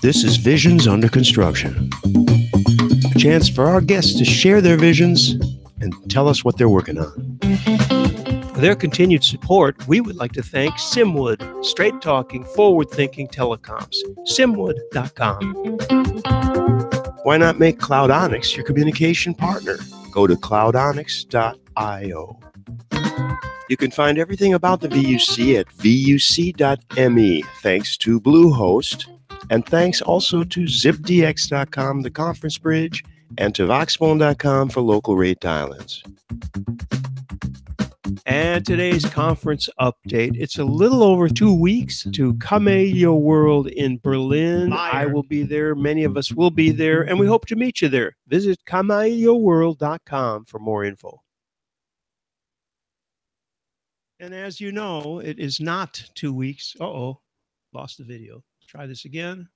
This is Visions Under Construction, a chance for our guests to share their visions and tell us what they're working on. For their continued support, we would like to thank Simwood, straight-talking, forward-thinking telecoms. Simwood.com. Why not make Cloudonics your communication partner? Go to cloudonics.io. You can find everything about the VUC at vuc.me, thanks to Bluehost, and thanks also to zipdx.com, the conference bridge, and to voxphone.com for local rate dial-ins. And today's conference update. It's a little over 2 weeks to Kamailio World in Berlin. I will be there. Many of us will be there, and we hope to meet you there. Visit kamailioworld.com for more info. And as you know, it is not 2 weeks. Uh-oh, lost the video. Try this again.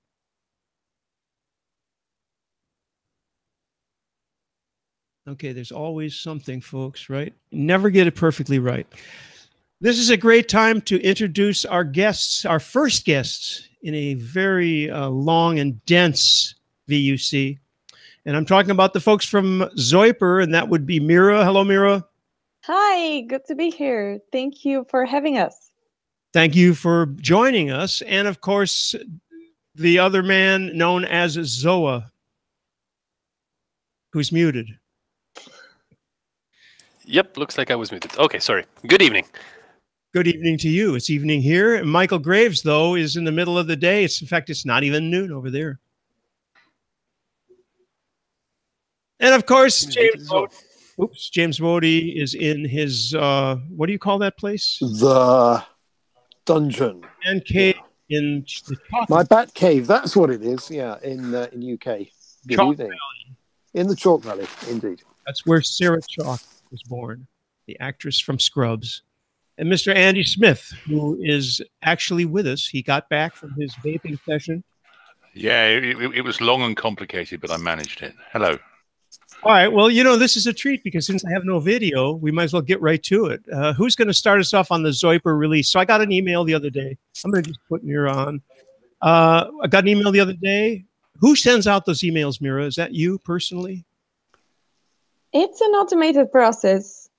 Okay, there's always something, folks, right? Never get it perfectly right. This is a great time to introduce our guests, our first guests in a very long and dense VUC. And I'm talking about the folks from Zoiper, and that would be Mira. Hello, Mira. Hi, good to be here. Thank you for having us. Thank you for joining us. And of course, the other man known as Zoa, who's muted. Yep, looks like I was muted. Okay, sorry. Good evening. Good evening to you. It's evening here. Michael Graves, though, is in the middle of the day. In fact, it's not even noon over there. And of course, James Bodie is in his, what do you call that place? The dungeon. And cave in the my bat cave, that's what it is, yeah, in UK. Good Chalk evening. Valley. In the Chalk Valley, indeed. That's where Sarah Chalk was born, the actress from Scrubs. And Mr. Andy Smith, who is actually with us. He got back from his vaping session. Yeah, it was long and complicated, but I managed it. Hello. All right. Well, you know, this is a treat because since I have no video, we might as well get right to it. Who's going to start us off on the Zoiper release? So I got an email the other day. I'm going to just put Mira on. I got an email the other day. Who sends out those emails, Mira? Is that you personally? It's an automated process.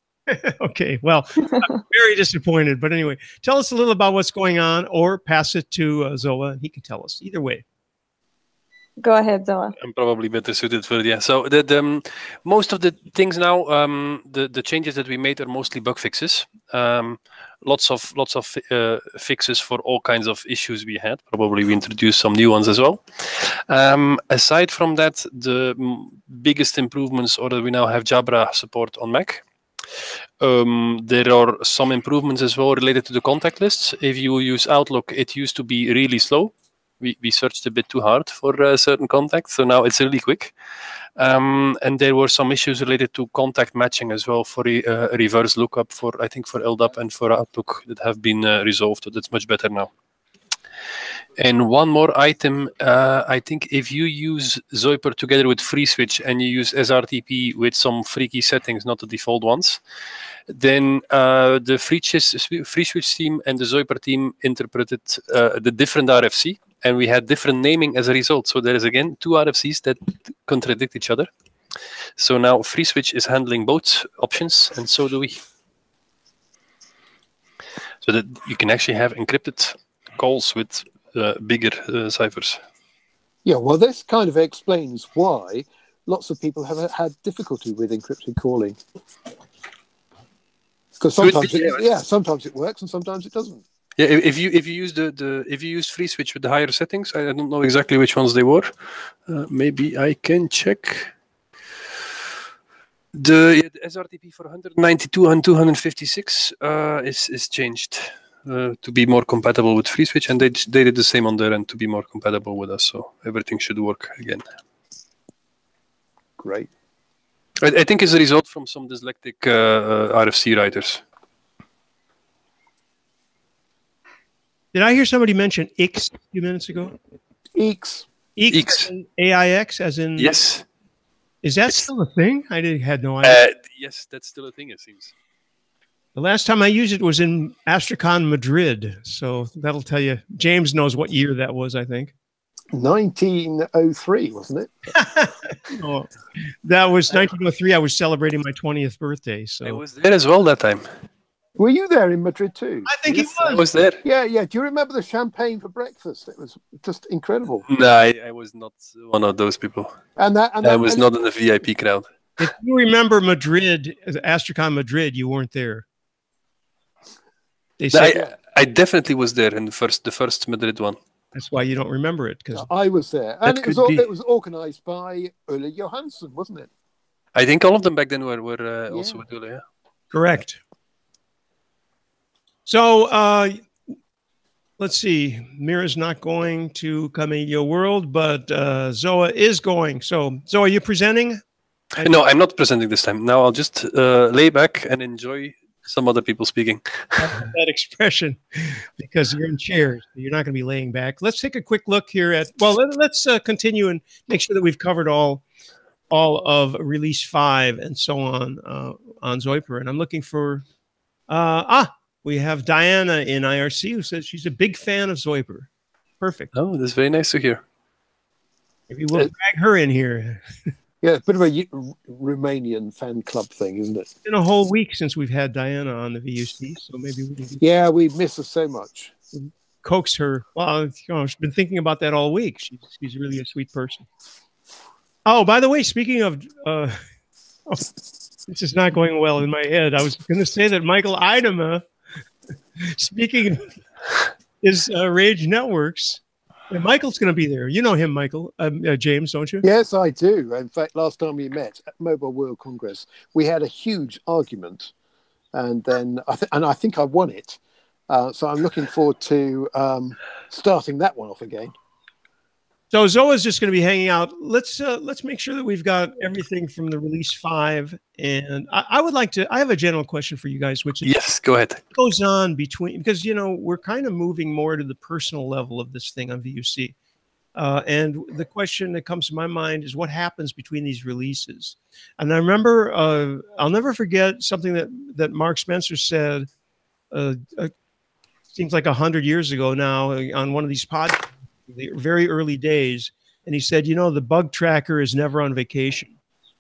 Okay. Well, I'm very disappointed. But anyway, tell us a little about what's going on or pass it to Zoa and he can tell us. Either way. Go ahead, Zoa. I'm probably better suited for it, yeah. So the most of the things now, the changes that we made are mostly bug fixes. Lots of fixes for all kinds of issues we had. Probably we introduced some new ones as well. Aside from that, the biggest improvements are that we now have Jabra support on Mac. There are some improvements as well related to the contact lists. If you use Outlook, it used to be really slow. We searched a bit too hard for certain contacts, so now it's really quick. And there were some issues related to contact matching as well for reverse lookup for, I think, for LDAP and for Outlook that have been resolved. So that's much better now. And one more item, I think if you use Zoiper together with FreeSwitch and you use SRTP with some freaky settings, not the default ones, then the FreeSwitch team and the Zoiper team interpreted the different RFC, and we had different naming as a result. So there is, again, two RFCs that contradict each other. So now FreeSwitch is handling both options, and so do we. So that you can actually have encrypted calls with bigger ciphers. Yeah, well, this kind of explains why lots of people have had difficulty with encrypted calling. Because sometimes it works and sometimes it doesn't. Yeah, if you use if you use FreeSwitch with the higher settings, I don't know exactly which ones they were. Maybe I can check. The SRTP for 192 and 256 is changed to be more compatible with FreeSwitch, and they did the same on their end to be more compatible with us. So everything should work again. Great. I think it's a result from some dyslexic RFC writers. Did I hear somebody mention X a few minutes ago? X. AIX, as in... Yes. Is that still a thing? I had no idea. Yes, that's still a thing, it seems. The last time I used it was in Astracon Madrid. So that'll tell you. James knows what year that was, I think. 1903, wasn't it? No, that was 1903. I was celebrating my 20th birthday. I So was there as well that time. Were you there in Madrid too? I think Yes, he I was. was there. Yeah, yeah. Do you remember the champagne for breakfast? It was just incredible. No, I was not one of those people. And I was not in the VIP crowd. If you remember Madrid, Astracon Madrid, you weren't there. They said I definitely was there in the first Madrid one. that's why you don't remember it, because I was there, and That could be. it was organised by Ulla Johansson, wasn't it? I think all of them back then were also Yeah. with Ulla, yeah. correct. So let's see. Mira's not going to Kamailio World, but Zoa is going. So Zoa, are you presenting? No, I'm not presenting this time. Now I'll just lay back and enjoy some other people speaking. That expression, because you're in chairs. You're not going to be laying back. Let's take a quick look here at, well, let's continue and make sure that we've covered all of release 5 and so on Zoiper. And I'm looking for, we have Diana in IRC who says she's a big fan of Zoiper. Perfect. Oh, that's very nice to hear. Maybe we'll drag her in here. Yeah, a bit of a Romanian fan club thing, isn't it? It's been a whole week since we've had Diana on the VUC, so maybe we can Yeah, we miss her so much. coax her. Well, I've been thinking about that all week. She's really a sweet person. Oh, by the way, speaking of, this is not going well in my head. I was going to say that Michael Idema, speaking is Rage Networks. And Michael's going to be there. You know him, Michael. James, don't you? Yes, I do. In fact, last time we met at Mobile World Congress, we had a huge argument, and then I think I won it. So I'm looking forward to starting that one off again. So Zoa's just going to be hanging out. Let's make sure that we've got everything from the release 5. And I would like to. I have a general question for you guys, which is, Yes, go ahead. what goes on between, because we're kind of moving more to the personal level of this thing on VUC. And the question that comes to my mind is what happens between these releases. And I remember, I'll never forget something that Mark Spencer said. Seems like 100 years ago now on one of these podcasts. The very early days, and he said, the bug tracker is never on vacation.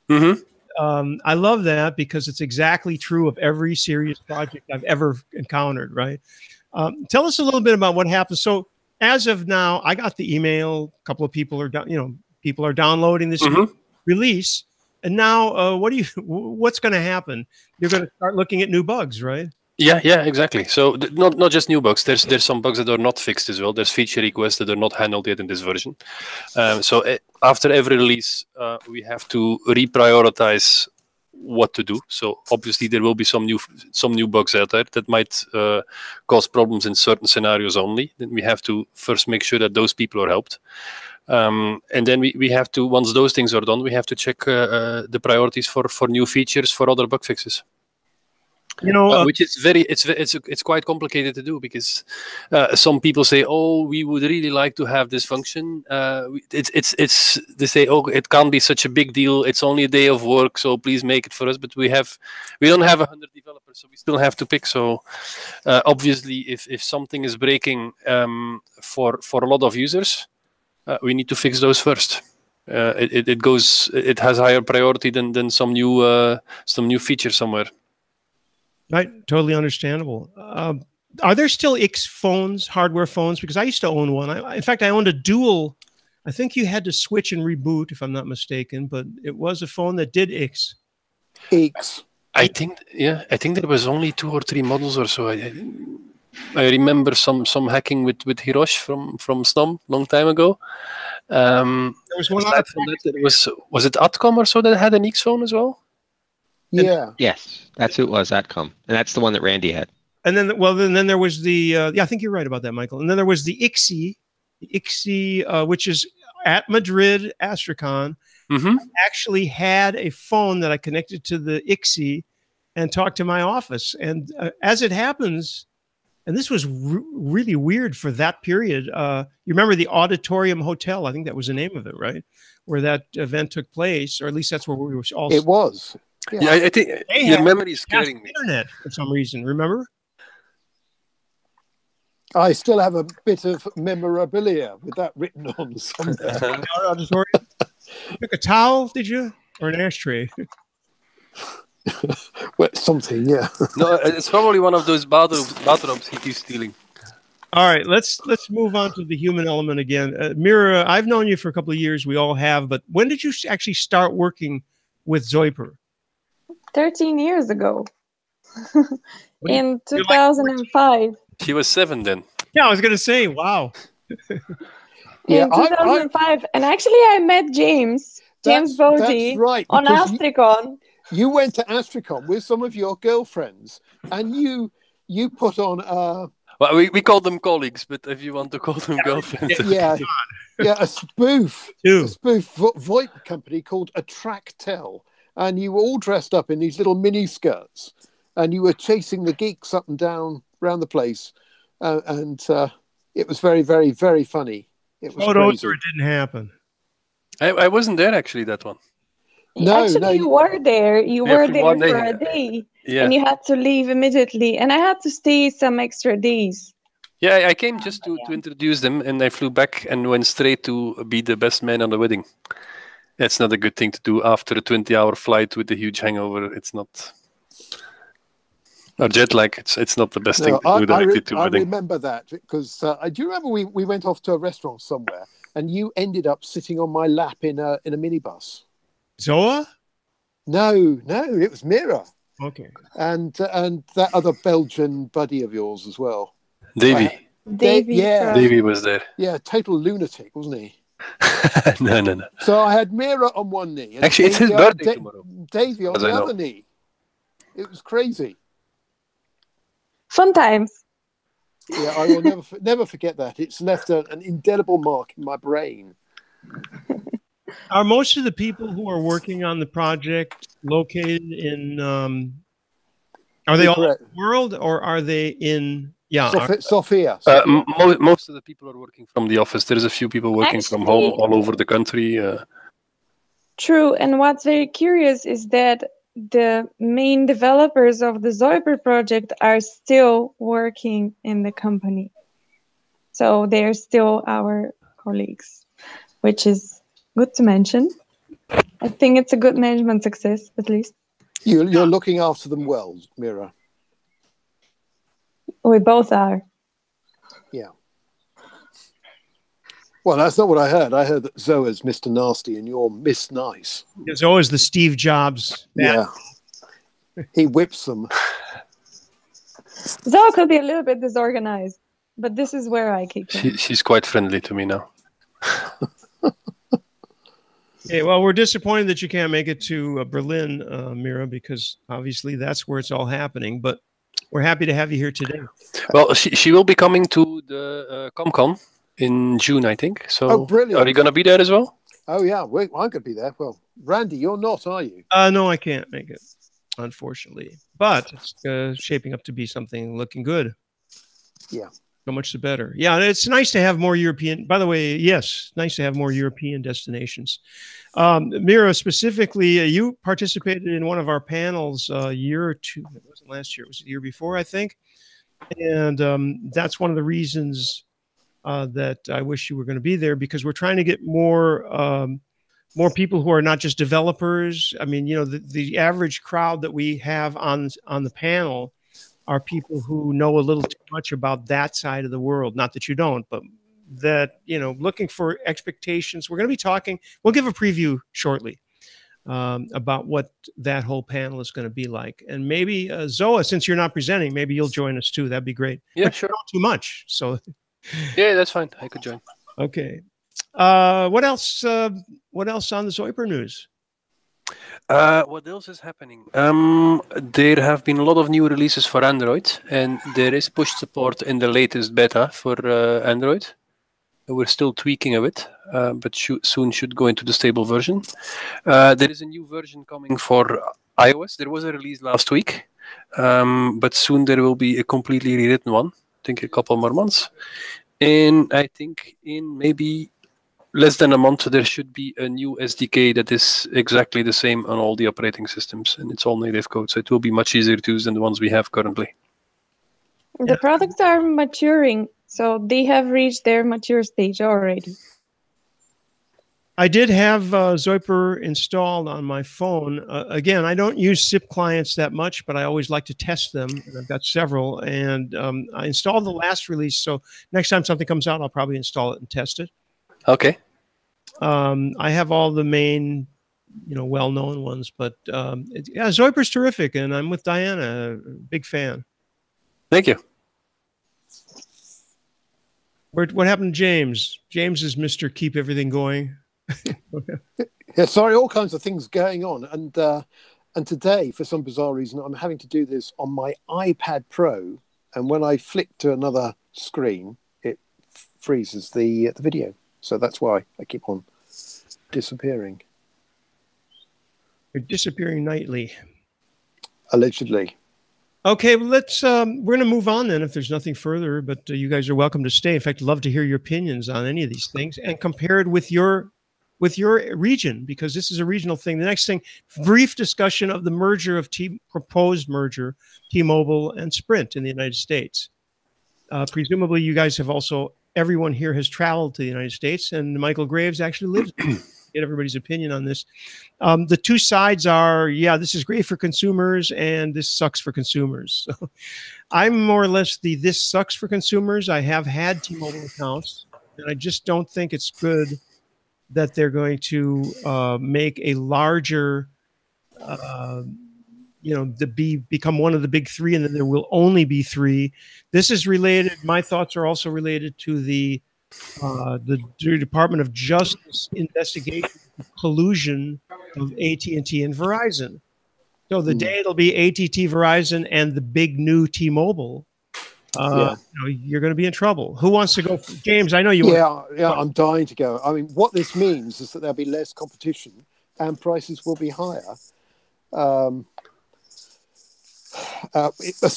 Mm-hmm. I love that because it's exactly true of every serious project I've ever encountered, right? Tell us a little bit about what happened. So as of now, I got the email, a couple of people are people are downloading this release, and now what's going to happen? You're going to start looking at new bugs, right? Yeah, exactly. So not just new bugs. There's some bugs that are not fixed as well. There's feature requests that are not handled yet in this version. So after every release, we have to reprioritize what to do. So obviously there will be some new bugs out there that might cause problems in certain scenarios only. Then we have to first make sure that those people are helped. And then we have to, once those things are done, we have to check the priorities for new features, for other bug fixes. Which is it's quite complicated to do because some people say, oh, we would really like to have this function. They say, oh, it can't be such a big deal. It's only a day of work, so please make it for us. But we don't have 100 developers, so we still have to pick. So obviously, if something is breaking for a lot of users, we need to fix those first. It has higher priority than some new feature somewhere. Right, totally understandable. Are there still X phones, hardware phones? Because I used to own one. In fact, I owned a dual. I think you had to switch and reboot, if I'm not mistaken, but it was a phone that did X. X. I think there was only 2 or 3 models or so. I remember some hacking with Hirosh from Snom long time ago. There was one other was it Atcom or so that had an X phone as well? Yeah. Yes, that's who it was, Atcom. And that's the one that Randy had. And then, then there was the, I think you're right about that, Michael. And then there was the IXI, which is at Madrid Astracon. Mm-hmm. I actually had a phone that I connected to the IXI and talked to my office. And as it happens, and this was really weird for that period. You remember the Auditorium Hotel? I think that was the name of it, right? Where that event took place, or at least that's where we were all. It was. Yeah, I think your memory is scaring me. Internet for some reason. Remember? I still have a bit of memorabilia with that written on somewhere. Took a towel, did you? Or an ashtray? Well, something, yeah. No, it's probably one of those bathrobes he keeps stealing. All right, let's move on to the human element again. Mira, I've known you for a couple of years. We all have, but when did you actually start working with Zoiper? 13 years ago. In 2005. She was 7 then. Yeah, I was going to say, wow. In 2005. And actually, I met James Bodie right, on Astricon. You went to Astricon with some of your girlfriends, and you put on well, we call them colleagues, but if you want to call them girlfriends, a spoof VoIP company called Attractel, and you were all dressed up in these little mini skirts, and you were chasing the geeks up and down around the place, and it was very, very, very funny. It was crazy. Or it didn't happen. I wasn't there actually, that one. No, you were there. You were there for a day, and you had to leave immediately. And I had to stay some extra days. Yeah, I came just to introduce them, and I flew back and went straight to be the best man on the wedding. That's not a good thing to do after a 20-hour flight with a huge hangover. It's not. Or jet lag. It's not the best thing to do directly to a wedding. I remember that because do you remember we went off to a restaurant somewhere, and you ended up sitting on my lap in a minibus. Zoa? No, it was Mira. Okay. And that other Belgian buddy of yours as well. Davey. Davey was there. Yeah, total lunatic, wasn't he? No. So I had Mira on one knee. And actually, it's his birthday tomorrow. Davey on the other knee. It was crazy. Fun times. Yeah, I will never forget that. It's left an indelible mark in my brain. Are most of the people who are working on the project located in? Are they all over the world, or are they in? Yeah, Sofia. Most of the people are working from the office. There's a few people working from home all over the country. True, and what's very curious is that the main developers of the Zoiper project are still working in the company, so they're still our colleagues, which is good to mention. I think it's a good management success, at least. You're looking after them well, Mira. We both are. Yeah. Well, that's not what I heard. I heard that Zoa's Mr. Nasty and you're Miss Nice. Yeah, Zoa's the Steve Jobs. Yeah. He whips them. Zoa could be a little bit disorganized, but this is where I keep him. She's quite friendly to me now. Okay, well, we're disappointed that you can't make it to Berlin, Mira, because obviously that's where it's all happening. But we're happy to have you here today. Well, she will be coming to the ComCon in June, I think. So, brilliant! Are you going to be there as well? Oh yeah, I'm going to be there. Well, Randy, you're not, are you? No, I can't make it, unfortunately. But it's shaping up to be something looking good. Yeah. So much the better. Yeah, it's nice to have more European. By the way, yes, nice to have more European destinations. Mira, specifically, you participated in one of our panels a year or two. It wasn't last year; it was the year before, I think. And that's one of the reasons that I wish you were going to be there, because we're trying to get more people who are not just developers. I mean, you know, the average crowd that we have on the panel are people who know a little too much about that side of the world. Not that you don't, but that, you know, looking for expectations. We're going to be talking, we'll give a preview shortly about what that whole panel is going to be like. And maybe Zoa, since you're not presenting, maybe you'll join us too. That'd be great. Yeah, but sure. Not too much. So yeah, that's fine. I could join. Okay. What else on the Zoiper news? What else is happening? There have been a lot of new releases for Android, and there is push support in the latest beta for Android. We're still tweaking a bit, but soon should go into the stable version. There is a new version coming for iOS. There was a release last week, but soon there will be a completely rewritten one. I think a couple more months. And I think in maybe less than a month, there should be a new SDK that is exactly the same on all the operating systems, and it's all native code, so it will be much easier to use than the ones we have currently. The products are maturing So they have reached their mature stage already. I did have Zoiper installed on my phone. Again, I don't use SIP clients that much, but I always like to test them. And I've got several. And I installed the last release. So next time something comes out, I'll probably install it and test it. Okay. I have all the main, well-known ones. But yeah, Zoiper's terrific. And I'm with Diana, big fan. Thank you. What happened to James? James is Mr. Keep Everything Going. Yeah, sorry, all kinds of things going on, and today, for some bizarre reason, I'm having to do this on my iPad Pro, and when I flick to another screen, it freezes the video. So that's why I keep on disappearing. You're disappearing nightly. Allegedly. Okay, well, we're going to move on then if there's nothing further, but you guys are welcome to stay. In fact, I'd love to hear your opinions on any of these things and compare it with your region, because this is a regional thing. The next thing, brief discussion of the merger of proposed merger, T-Mobile and Sprint in the United States. Presumably, you guys have also, everyone here has traveled to the United States, and Michael Graves actually lives there. Get everybody's opinion on this. The two sides are, yeah, this is great for consumers, and this sucks for consumers. So I'm more or less this sucks for consumers. I have had T-Mobile accounts, and I just don't think it's good that they're going to make a larger, become one of the big three, and then there will only be three. This is related. My thoughts are also related to the Department of Justice investigation of collusion of AT&T and Verizon. So the day it'll be AT&T, Verizon, and the big new T-Mobile, you're going to be in trouble. Who wants to go? James, I know you want to. Yeah, I'm dying to go. I mean, what this means is that there'll be less competition and prices will be higher. A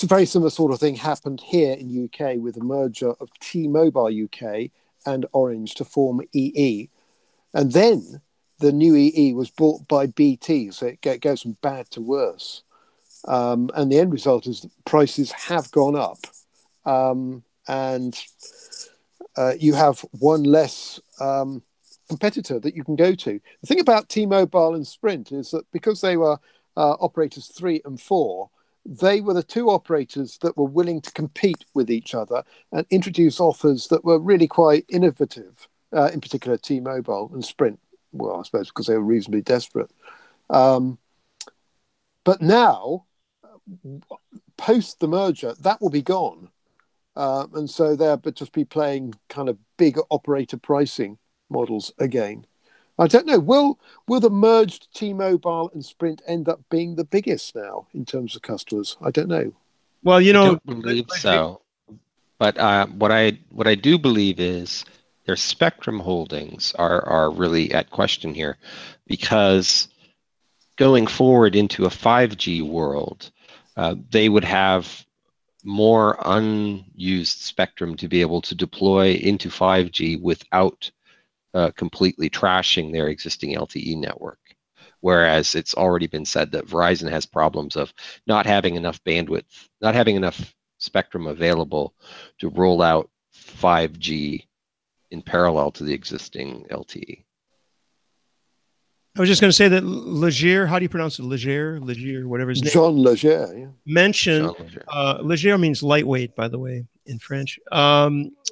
very similar sort of thing happened here in UK with the merger of T-Mobile UK and Orange to form EE. And then the new EE was bought by BT, so it goes from bad to worse. And the end result is that prices have gone up. And you have one less competitor that you can go to. The thing about T-Mobile and Sprint is that because they were operators 3 and 4, they were the two operators that were willing to compete with each other and introduce offers that were really quite innovative, in particular T-Mobile and Sprint. Well, I suppose because they were reasonably desperate. But now, post the merger, that will be gone. And so they'll just be playing kind of big operator pricing models again. I don't know. Will the merged T-Mobile and Sprint end up being the biggest now in terms of customers? I don't know. Well, I don't believe so. But what I do believe is their spectrum holdings are really at question here, because going forward into a 5G world, they would have more unused spectrum to be able to deploy into 5G without completely trashing their existing LTE network. Whereas it's already been said that Verizon has problems of not having enough bandwidth, not having enough spectrum available to roll out 5G in parallel to the existing LTE. I was just going to say that Leger, how do you pronounce it? Leger, whatever his name. Jean Leger, yeah. Mentioned, Leger means lightweight, by the way, in French,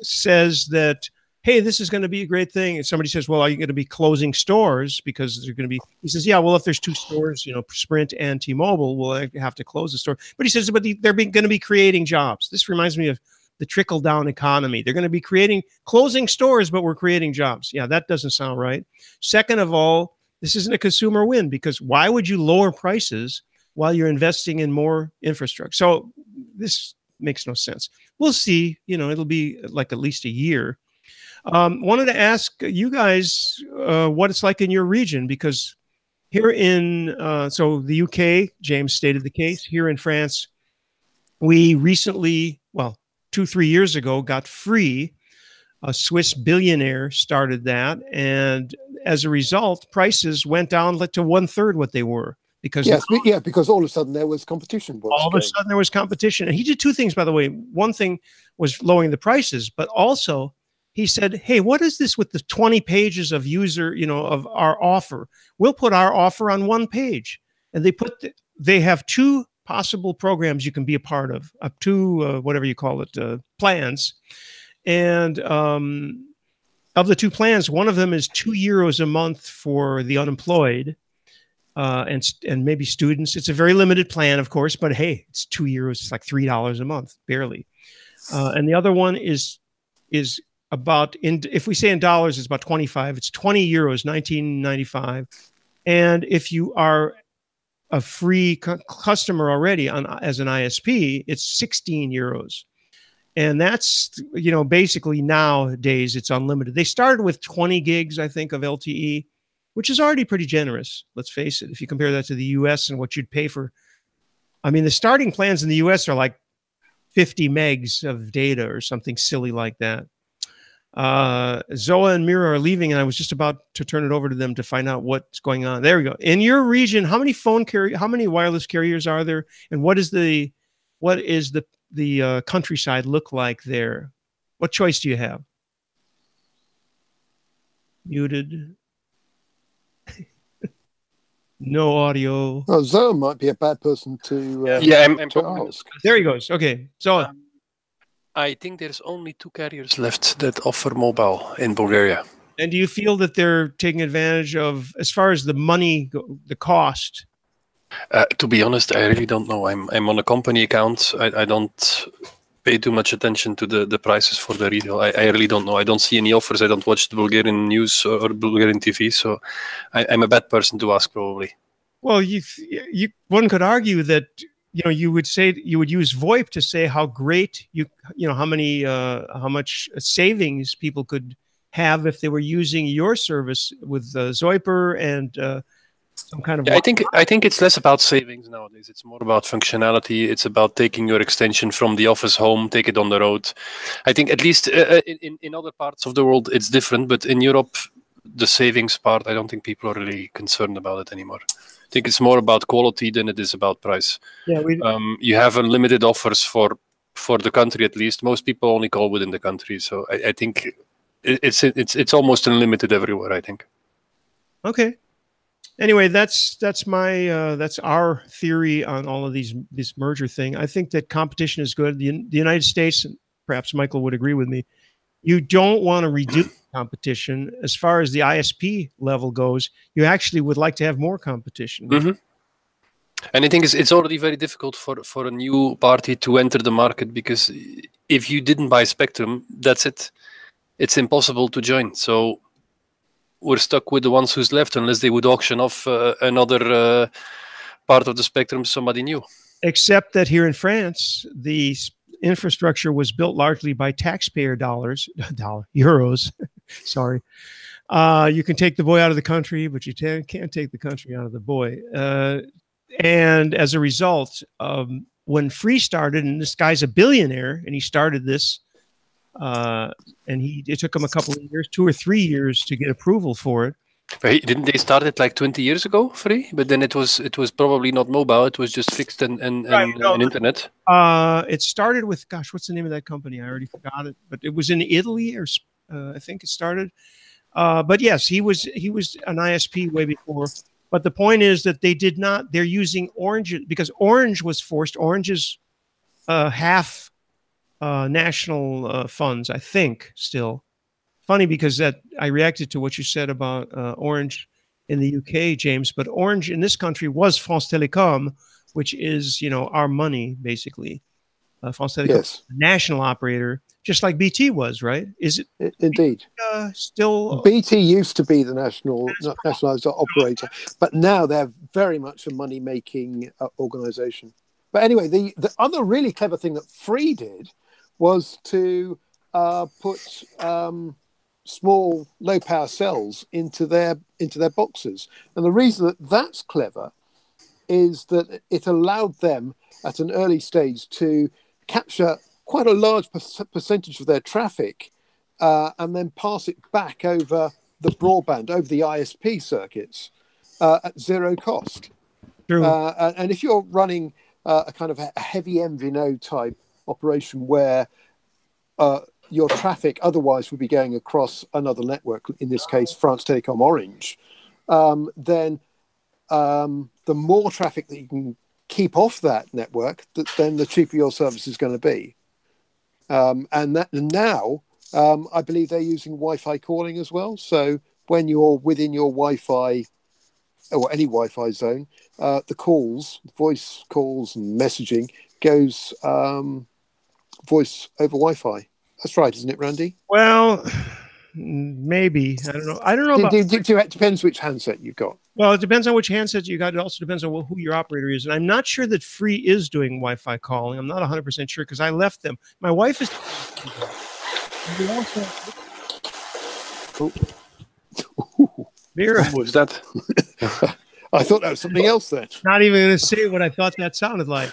says that, hey, this is going to be a great thing. And somebody says, well, are you going to be closing stores? Because they're going to be, he says, yeah, well, if there's two stores, Sprint and T-Mobile, we'll have to close the store. But he says, but they're going to be creating jobs. This reminds me of the trickle-down economy. They're going to be closing stores, but we're creating jobs. Yeah, that doesn't sound right. Second of all, this isn't a consumer win, because why would you lower prices while you're investing in more infrastructure? So this makes no sense. We'll see. It'll be like at least a year. Wanted to ask you guys what it's like in your region, because here in so the UK, James stated the case. Here in France, we recently, 2-3 years ago, got free. A Swiss billionaire started that, and as a result, prices went down to 1/3 what they were. because because all of a sudden there was competition. All of a sudden there was competition. And he did two things, by the way. One thing was lowering the prices, but also he said, hey, what is this with the 20 pages of of our offer? We'll put our offer on one page. And they have two possible programs you can be a part of, up to whatever you call it, plans. And of the two plans, one of them is €2 a month for the unemployed and maybe students. It's a very limited plan, of course, but hey, it's €2. It's like $3 a month, barely. And the other one is about, if we say in dollars, it's about 25. It's €20, $19.95. And if you are a free customer already as an ISP, it's €16. And that's, basically nowadays it's unlimited. They started with 20 gigs, I think, of LTE, which is already pretty generous. Let's face it. If you compare that to the US and what you'd pay for, I mean, the starting plans in the US are like 50 megs of data or something silly like that. Zoa and Mira are leaving, and I was just about to turn it over to them to find out what's going on. There we go. In your region, how many wireless carriers are there, and what is the countryside look like there? What choice do you have? Muted. No audio. Oh, Zoa might be a bad person to I'm to ask. There he goes. Okay, so I think there's only 2 carriers left that offer mobile in Bulgaria. And do you feel that they're taking advantage of, as far as the money, the cost? To be honest, I really don't know. I'm on a company account. I don't pay too much attention to the prices for the retail. I really don't know. I don't see any offers. I don't watch the Bulgarian news or Bulgarian TV. So I'm a bad person to ask, probably. Well, one could argue that you would use VoIP to say how great how much savings people could have if they were using your service with Zoiper and some kind of. Yeah, I think it's less about savings nowadays. It's more about functionality. It's about taking your extension from the office home, take it on the road. I think at least in other parts of the world it's different, but in Europe, the savings part, I don't think people are really concerned about it anymore. I think it's more about quality than it is about price. Yeah, you have unlimited offers for the country at least. Most people only call within the country, so I think it's almost unlimited everywhere, I think. Okay. Anyway, that's our theory on all of this merger thing. I think that competition is good. The United States, and perhaps Michael would agree with me, you don't want to reduce competition. As far as the ISP level goes, you actually would like to have more competition. Mm-hmm. And I think it's already very difficult for a new party to enter the market, because if you didn't buy spectrum, that's it. It's impossible to join. So we're stuck with the ones who's left, unless they would auction off another part of the spectrum to somebody new. Except that here in France, the infrastructure was built largely by taxpayer euros. Sorry. You can take the boy out of the country, but you can't take the country out of the boy. And as a result, when Free started, and this guy's a billionaire, and he started this, and it took him a couple of years, 2 or 3 years, to get approval for it. But didn't they start it like 20 years ago, Free? But then it was probably not mobile. It was just fixed and internet. It started with, gosh, what's the name of that company? I already forgot it. But it was in Italy, or I think it started. But yes, he was an ISP way before. But the point is that they're using Orange, because Orange was forced. Orange is half national funds, I think, still. Funny, because I reacted to what you said about Orange in the UK, James, but Orange in this country was France Télécom, which is, our money, basically. France Télécom, yes. National operator, just like BT was, right? Is it? Indeed. Still? BT used to be the nationalized operator, but now they're very much a money-making organization. But anyway, the other really clever thing that Free did was to put small low-power cells into their boxes. And the reason that that's clever is that it allowed them at an early stage to capture quite a large percentage of their traffic and then pass it back over the broadband, over the ISP circuits at zero cost. True. And if you're running a kind of a heavy MVNO type operation where your traffic otherwise would be going across another network, in this case, France Telecom Orange, then the more traffic that you can keep off that network, then the cheaper your service is going to be. And now, I believe they're using Wi-Fi calling as well. So when you're within your Wi-Fi or any Wi-Fi zone, the calls, voice calls and messaging goes voice over Wi-Fi. That's right, isn't it, Randy? Well, maybe. I don't know. I don't know about. It depends which handset you've got. Well, it depends on which handset you got. It also depends on who your operator is. And I'm not sure that Free is doing Wi-Fi calling. I'm not 100% sure because I left them. My wife is. Mira. What was that? I thought that was something else then. Not even going to say what I thought that sounded like.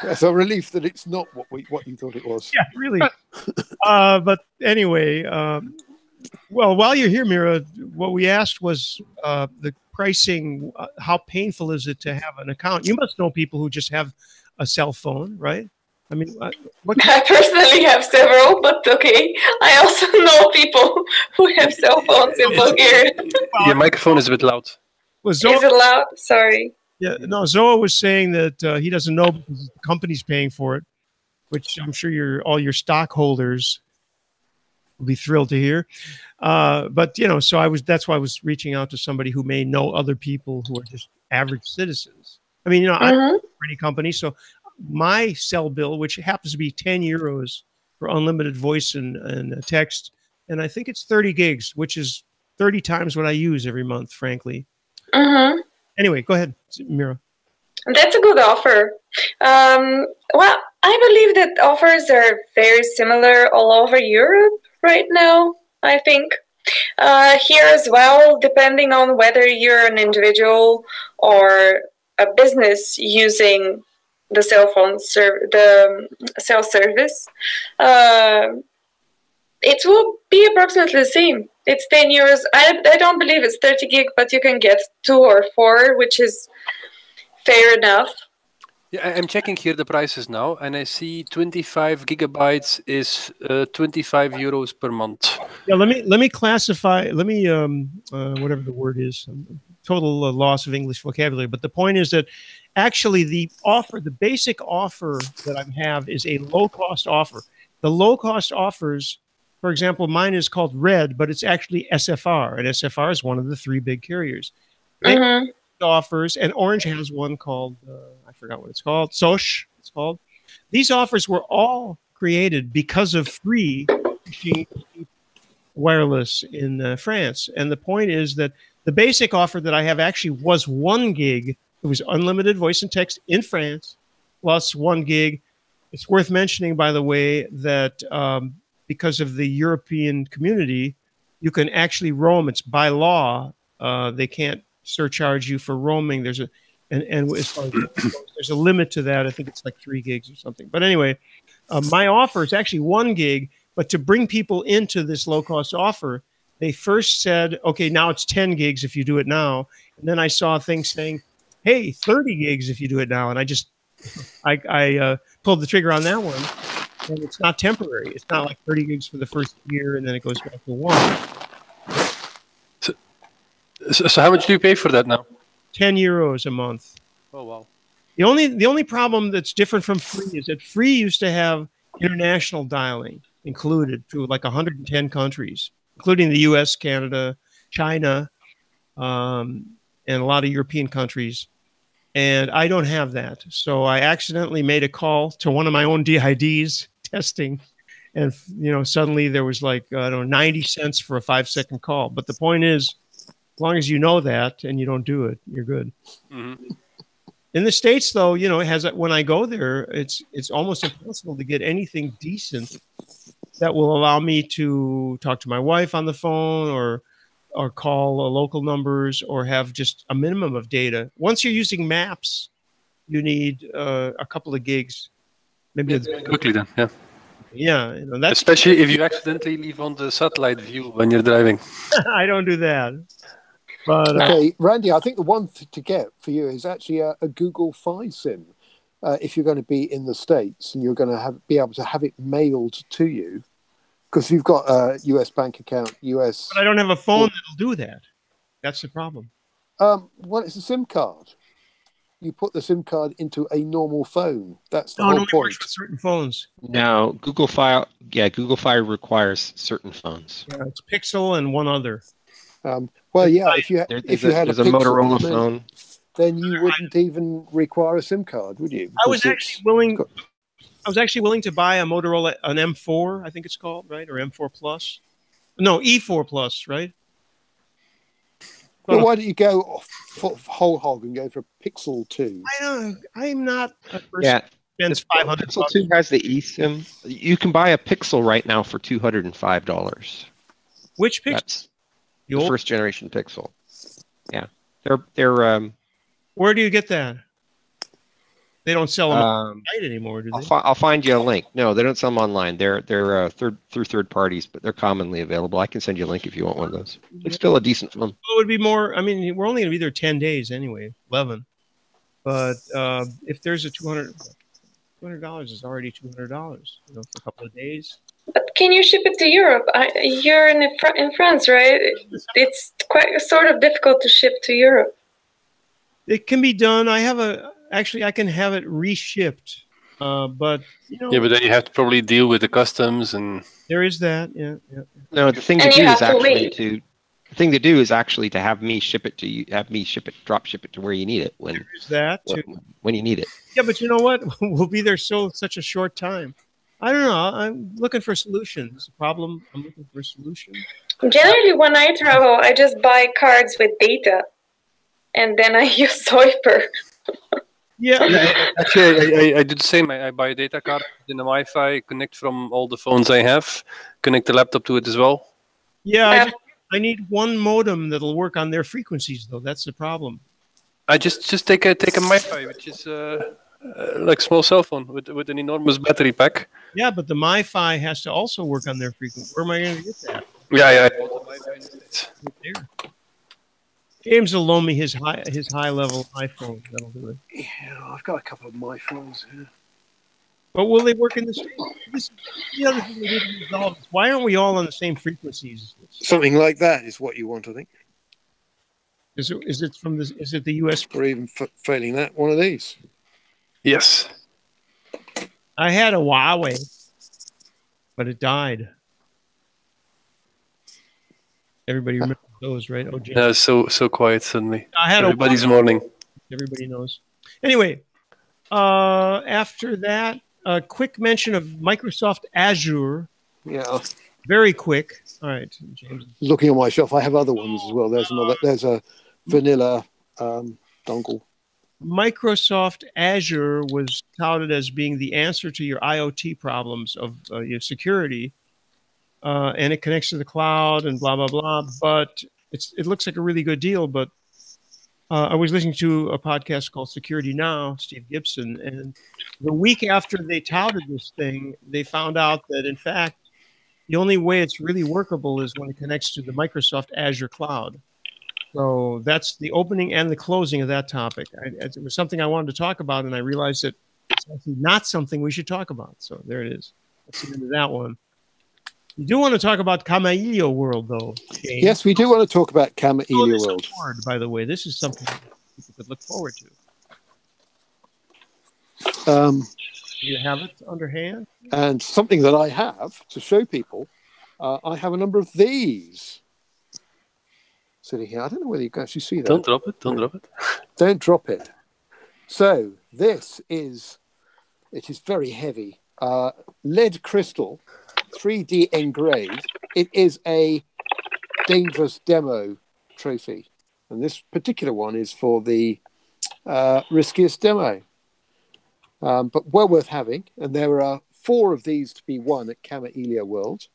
It's a relief that it's not what you thought it was. Yeah, really. But anyway, well, while you're here, Mira, what we asked was the pricing. How painful is it to have an account? You must know people who just have a cell phone, right? I mean, I personally have several, but okay. I also know people who have cell phones in Bulgaria. Your microphone is a bit loud. Is it loud? Sorry. Yeah, no, Zoa was saying that he doesn't know because the company's paying for it, which I'm sure all your stockholders will be thrilled to hear. But you know, so that's why I was reaching out to somebody who may know other people who are just average citizens. I mean, you know, I don't work for any company, so my cell bill, which happens to be 10 euros for unlimited voice and text, and I think it's 30 gigs, which is 30 times what I use every month, frankly. Anyway, go ahead, Mira. That's a good offer. Well, I believe that offers are very similar all over Europe right now, I think. Here as well, depending on whether you're an individual or a business using the cell phone the cell service, it will be approximately the same. It's 10 euros. I don't believe it's 30 gig, but you can get 2 or 4, which is fair enough. Yeah, I'm checking here the prices now, and I see 25 gigabytes is 25 euros per month. Yeah, let me classify. Let me whatever the word is. Total loss of English vocabulary. But the point is that actually the basic offer that I have is a low-cost offer. The low-cost offers. For example, mine is called Red, but it's actually SFR, and SFR is one of the 3 big carriers. They offers, and Orange has one called, I forgot what it's called, Soch, it's called. These offers were all created because of Free wireless in France. And the point is that the basic offer that I have actually was 1 gig. It was unlimited voice and text in France, plus 1 gig. It's worth mentioning, by the way, that because of the European community, you can actually roam. It's by law. They can't surcharge you for roaming. There's a limit to that. I think it's like 3 gigs or something. But anyway, my offer is actually 1 gig. But to bring people into this low-cost offer, they first said, okay, now it's 10 gigs if you do it now. And then I saw things saying, hey, 30 gigs if you do it now. And I pulled the trigger on that one. And it's not temporary. It's not like 30 gigs for the first year and then it goes back to 1. So how much do you pay for that now? 10 euros a month. Oh, wow. The only problem that's different from Free is that Free used to have international dialing included to like 110 countries, including the US, Canada, China, and a lot of European countries. And I don't have that. So I accidentally made a call to one of my own DIDs testing. And, you know, suddenly there was like, I don't know, 90 cents for a 5-second call. But the point is, as long as you know that and you don't do it, you're good. In the States, though, you know, when I go there, it's almost impossible to get anything decent that will allow me to talk to my wife on the phone or call local numbers or have just a minimum of data. Once you're using maps, you need a couple of gigs. Maybe quickly then, yeah. Yeah, you know, that's especially if you accidentally leave on the satellite view when you're driving. I don't do that. But okay, Randy, I think the one to get for you is actually a Google Fi SIM. If you're going to be in the States and you're going to be able to have it mailed to you, because you've got a US bank account, US. But I don't have a phone that'll do that. That's the problem. Well, it's a SIM card. You put the SIM card into a normal phone. That's the whole only point. works for certain phones. No, Google Fi requires certain phones. Yeah, it's Pixel and one other. Well, yeah, if you had There's a a Motorola phone, then you wouldn't even require a SIM card, would you? I was actually willing to buy a Motorola, an M4, I think it's called, right? Or M4 Plus. No, E4 Plus, right? Well, why don't you go whole hog and go for a Pixel 2? I'm not a person yeah. who spends $500. Pixel 2 has the eSIM. You can buy a Pixel right now for $205. Which Pixel? That's the first generation Pixel. Yeah, they're. Where do you get that? They don't sell them online anymore, do they? I'll find you a link. No, they don't sell them online. They're through third parties, but they're commonly available. I can send you a link if you want one of those. It's still a decent phone. Well, it would be more. I mean, we're only going to be there 10 days anyway, 11. But if there's a $200 is already $200, for a couple of days. But can you ship it to Europe? You're in France, right? It's quite sort of difficult to ship to Europe. It can be done. Actually, I can have it reshipped, but Yeah, but then you have to probably deal with the customs and. There is that. Yeah. No, the thing to do is actually to have me ship it to you. Have me drop ship it to where you need it when. There's that too. When you need it. Yeah, but you know what? We'll be there such a short time. I don't know. I'm looking for solutions. The problem. I'm looking for a solution. Generally, when I travel, I just buy cards with data, and then I use Zoiper. Yeah. Actually, I do the same. I buy a data card in the Wi-Fi, connect from all the phones I have, connect the laptop to it as well. Yeah, I need one modem that'll work on their frequencies, though. That's the problem. I just take a MiFi, which is like a small cell phone with an enormous battery pack. Yeah, but the MiFi has to also work on their frequency. Where am I going to get that? Yeah. There. James will loan me his high level iPhone. That'll do it. Yeah, I've got a couple of my phones here. But will they work in the States? This is the other thing we need to resolve. Why aren't we all on the same frequencies? Something like that is what you want, I think. Is it the US? Or even failing that, one of these. Yes. I had a Huawei, but it died. Everybody remembers those, right? Oh, yeah, so quiet suddenly. Everybody's mourning. Everybody knows. Anyway, after that, a quick mention of Microsoft Azure. Yeah. Very quick. All right, James. Looking on my shelf, I have other ones as well. There's a vanilla dongle. Microsoft Azure was touted as being the answer to your IoT problems of your security. And it connects to the cloud and blah, blah, blah. But it looks like a really good deal. But I was listening to a podcast called Security Now, Steve Gibson. And the week after they touted this thing, they found out that, in fact, the only way it's really workable is when it connects to the Microsoft Azure cloud. So that's the opening and the closing of that topic. It was something I wanted to talk about, and I realized that it's actually not something we should talk about. So there it is. Let's get into that one. You do want to talk about Kamailio World, though, James. Yes, we do want to talk about Kamailio World. Award, by the way, this is something people could look forward to. You have it underhand? And something that I have to show people, I have a number of these sitting here. I don't know whether you can actually see that. Don't drop it. Don't drop it. Don't drop it. So it is very heavy. Lead crystal, 3D engraved. It is a dangerous demo trophy. And this particular one is for the riskiest demo. But well worth having. And there are 4 of these to be won at Kamailio World.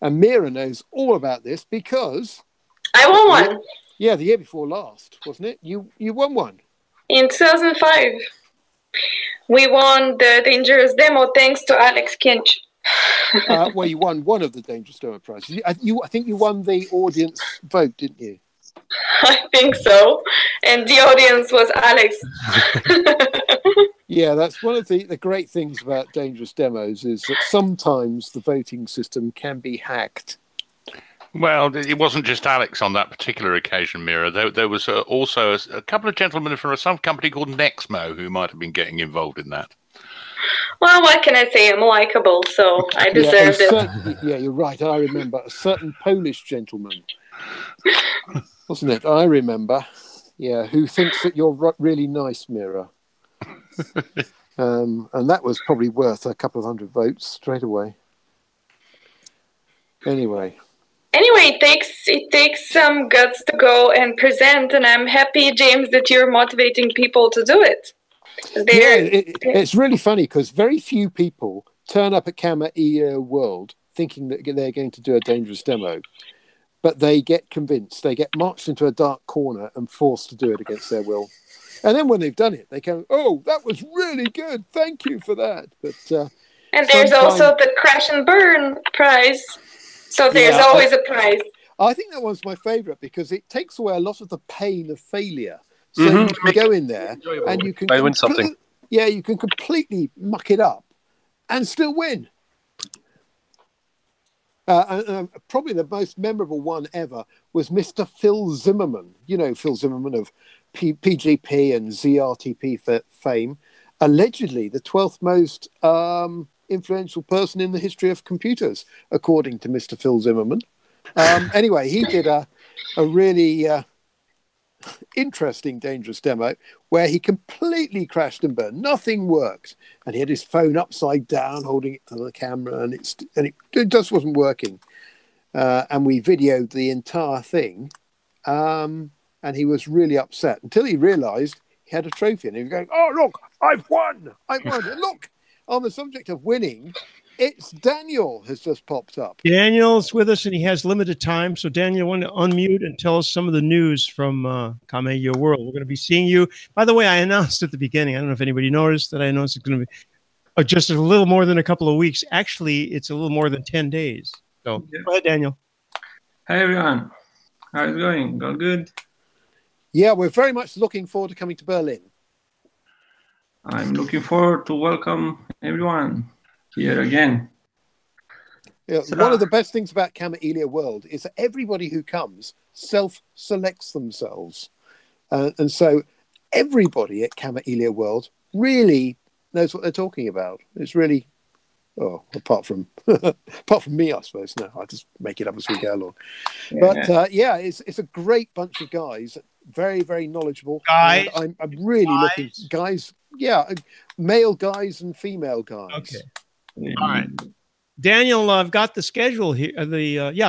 And Mira knows all about this because... I won one. Yeah, the year before last, wasn't it? You won one. In 2005. We won the Dangerous Demo thanks to Alex Kinch. Well, you won one of the Dangerous Demo prizes. I think you won the audience vote, didn't you? I think so. And the audience was Alex. Yeah, that's one of the great things about dangerous demos is that sometimes the voting system can be hacked. Well, it wasn't just Alex on that particular occasion, Mira. There was also a couple of gentlemen from some company called Nexmo who might have been getting involved in that. Well, what can I say? I'm likable, so I deserved it. Yeah, you're right. I remember a certain Polish gentleman, wasn't it? I remember. Yeah, who thinks that you're really nice, Mira. And that was probably worth a couple of hundred votes straight away. Anyway, it takes some guts to go and present, and I'm happy, James, that you're motivating people to do it. It's really funny because very few people turn up at Kamailio World thinking that they're going to do a dangerous demo, but they get convinced. They get marched into a dark corner and forced to do it against their will. And then when they've done it, they go, "Oh, that was really good. Thank you for that." But and there's also the crash and burn prize. So there's always a prize. I think that one's my favourite because it takes away a lot of the pain of failure. So you can go in there and you can win something. Yeah, you can completely muck it up and still win. Probably the most memorable one ever was Mr. Phil Zimmerman. You know, Phil Zimmerman of PGP and ZRTP fame. Allegedly the 12th most influential person in the history of computers, according to Mr. Phil Zimmerman. Anyway, he did a really interesting dangerous demo where he completely crashed and burned. Nothing worked, and he had his phone upside down, holding it to the camera, and it just wasn't working. And we videoed the entire thing, and he was really upset until he realised he had a trophy, and he was going, "Oh look, I've won! And look, on the subject of winning, it's Daniel has just popped up. Daniel's with us, and he has limited time. So, Daniel, I want to unmute and tell us some of the news from Kamailio World. We're going to be seeing you. By the way, I announced at the beginning, I don't know if anybody noticed that I announced it's going to be just a little more than a couple of weeks. Actually, it's a little more than 10 days. So, go ahead, Daniel. Hi, everyone. How's it going? All good? Yeah, we're very much looking forward to coming to Berlin. I'm looking forward to welcome everyone here again. Yeah, so, one of the best things about Kamailio World is that everybody who comes self-selects themselves. And so everybody at Kamailio World really knows what they're talking about. It's really, apart from me, I suppose. No, I just make it up as we go along. Yeah. But it's a great bunch of guys, very, very knowledgeable. Guys, I'm really looking, guys. Yeah, male guys and female guys. Okay. All right, Daniel, I've got the schedule here.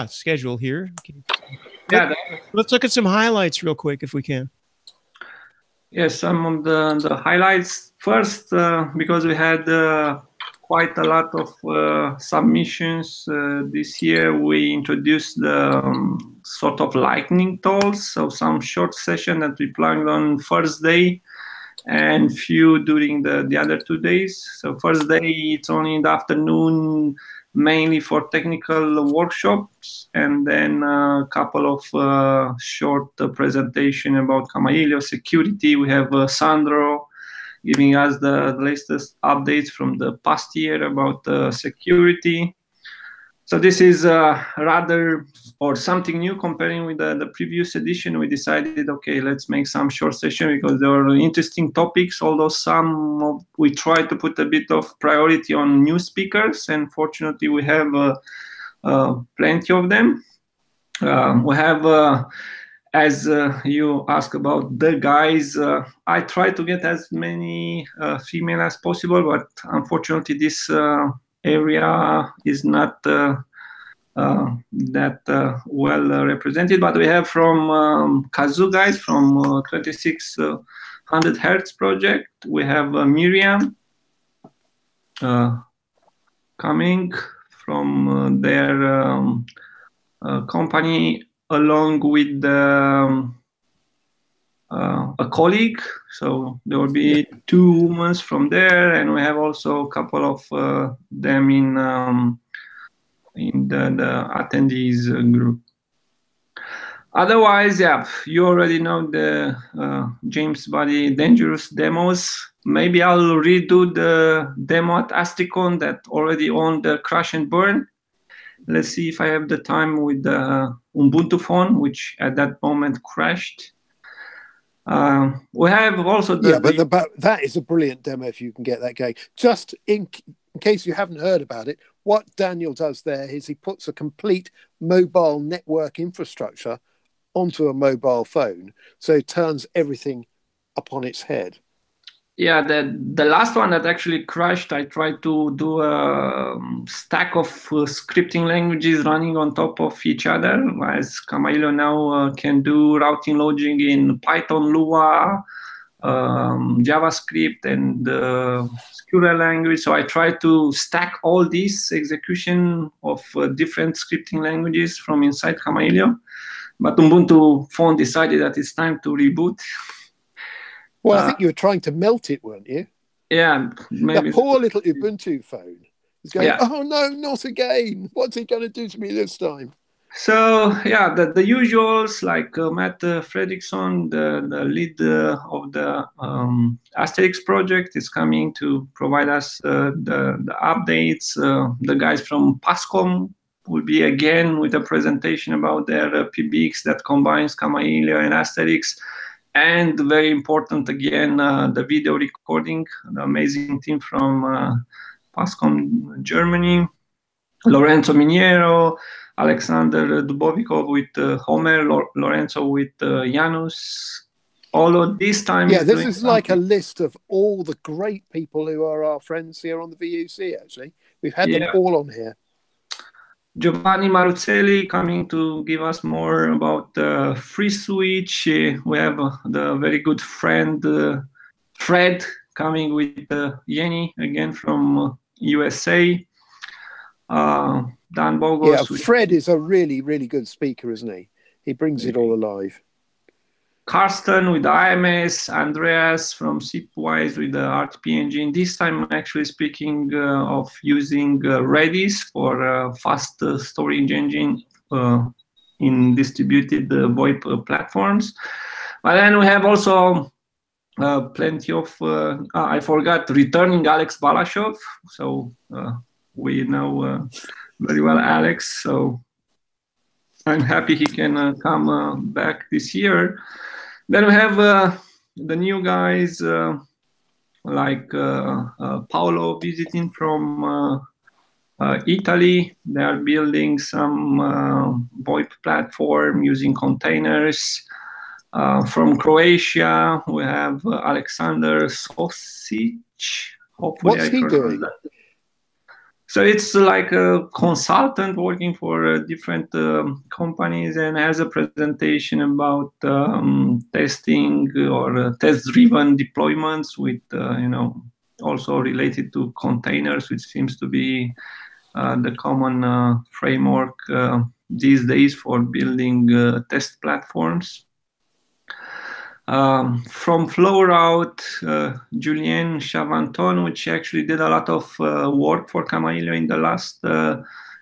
Schedule here. Let's look at some highlights real quick if we can. Yes, some of the highlights first, because we had quite a lot of submissions this year. We introduced the sort of lightning talks, so some short session that we plugged on first day, and few during the other 2 days. So first day, it's only in the afternoon, mainly for technical workshops, and then a couple of short presentation about Kamailio security. We have Sandro giving us the latest updates from the past year about security. So this is rather or something new comparing with the previous edition. We decided, okay, let's make some short session because there are interesting topics, although we try to put a bit of priority on new speakers, and fortunately we have plenty of them. We have, as you ask about the guys, I try to get as many female as possible, but unfortunately this area is not that well represented. But we have from Kazoo guys from 2600 Hertz project. We have Miriam coming from their company, along with a colleague. So there will be 2 women from there, and we have also a couple of them in the attendees group. Otherwise, yeah, you already know the James Body dangerous demos. Maybe I'll redo the demo at Asticon that already on the crash and burn. Let's see if I have the time with the Ubuntu phone, which at that moment crashed. We have also the... but that is a brilliant demo if you can get that going. Just in case you haven't heard about it, what Daniel does there is he puts a complete mobile network infrastructure onto a mobile phone, so it turns everything upon its head. Yeah, the last one that actually crashed, I tried to do a stack of scripting languages running on top of each other, as Kamailio now can do routing logic in Python, Lua, JavaScript, and SQL language. So I tried to stack all these execution of different scripting languages from inside Kamailio. But Ubuntu phone decided that it's time to reboot. Well, I think you were trying to melt it, weren't you? Yeah, maybe. The poor little Ubuntu phone is going, oh no, not again. What's he going to do to me this time? So, yeah, the usuals like Matt Fredriksson, the lead of the Asterix project, is coming to provide us the updates. The guys from PASCOM will be again with a presentation about their PBX that combines Kamailio and Asterix. And very important again, the video recording, the amazing team from PASCOM Germany, Lorenzo Miniero, Alexander Dubovicov with Homer, Lorenzo with Janus. All of this time. Yeah, this is like a list of all the great people who are our friends here on the VUC, actually. We've had them all on here. Giovanni Maruzzelli coming to give us more about Free Switch. We have the very good friend Fred coming with Yeni again from USA. Dan Bogos. Yeah, Fred is a really, really good speaker, isn't he? He brings it all alive. Karsten with the IMS, Andreas from Zipwise with the RTP engine. This time I'm actually speaking of using Redis for fast storage engine in distributed VoIP platforms. But then we have also plenty of, I forgot, returning Alex Balashov. So we know very well Alex. So I'm happy he can come back this year. Then we have the new guys like Paolo visiting from Italy. They are building some VoIP platform using containers. From Croatia, we have Alexander Sosic. Hopefully, what's he doing? That. So it's like a consultant working for different companies and has a presentation about testing or test-driven deployments with, also related to containers, which seems to be the common framework these days for building test platforms. From FlowRoute, Julien Chavanton, which actually did a lot of work for Kamailio in the last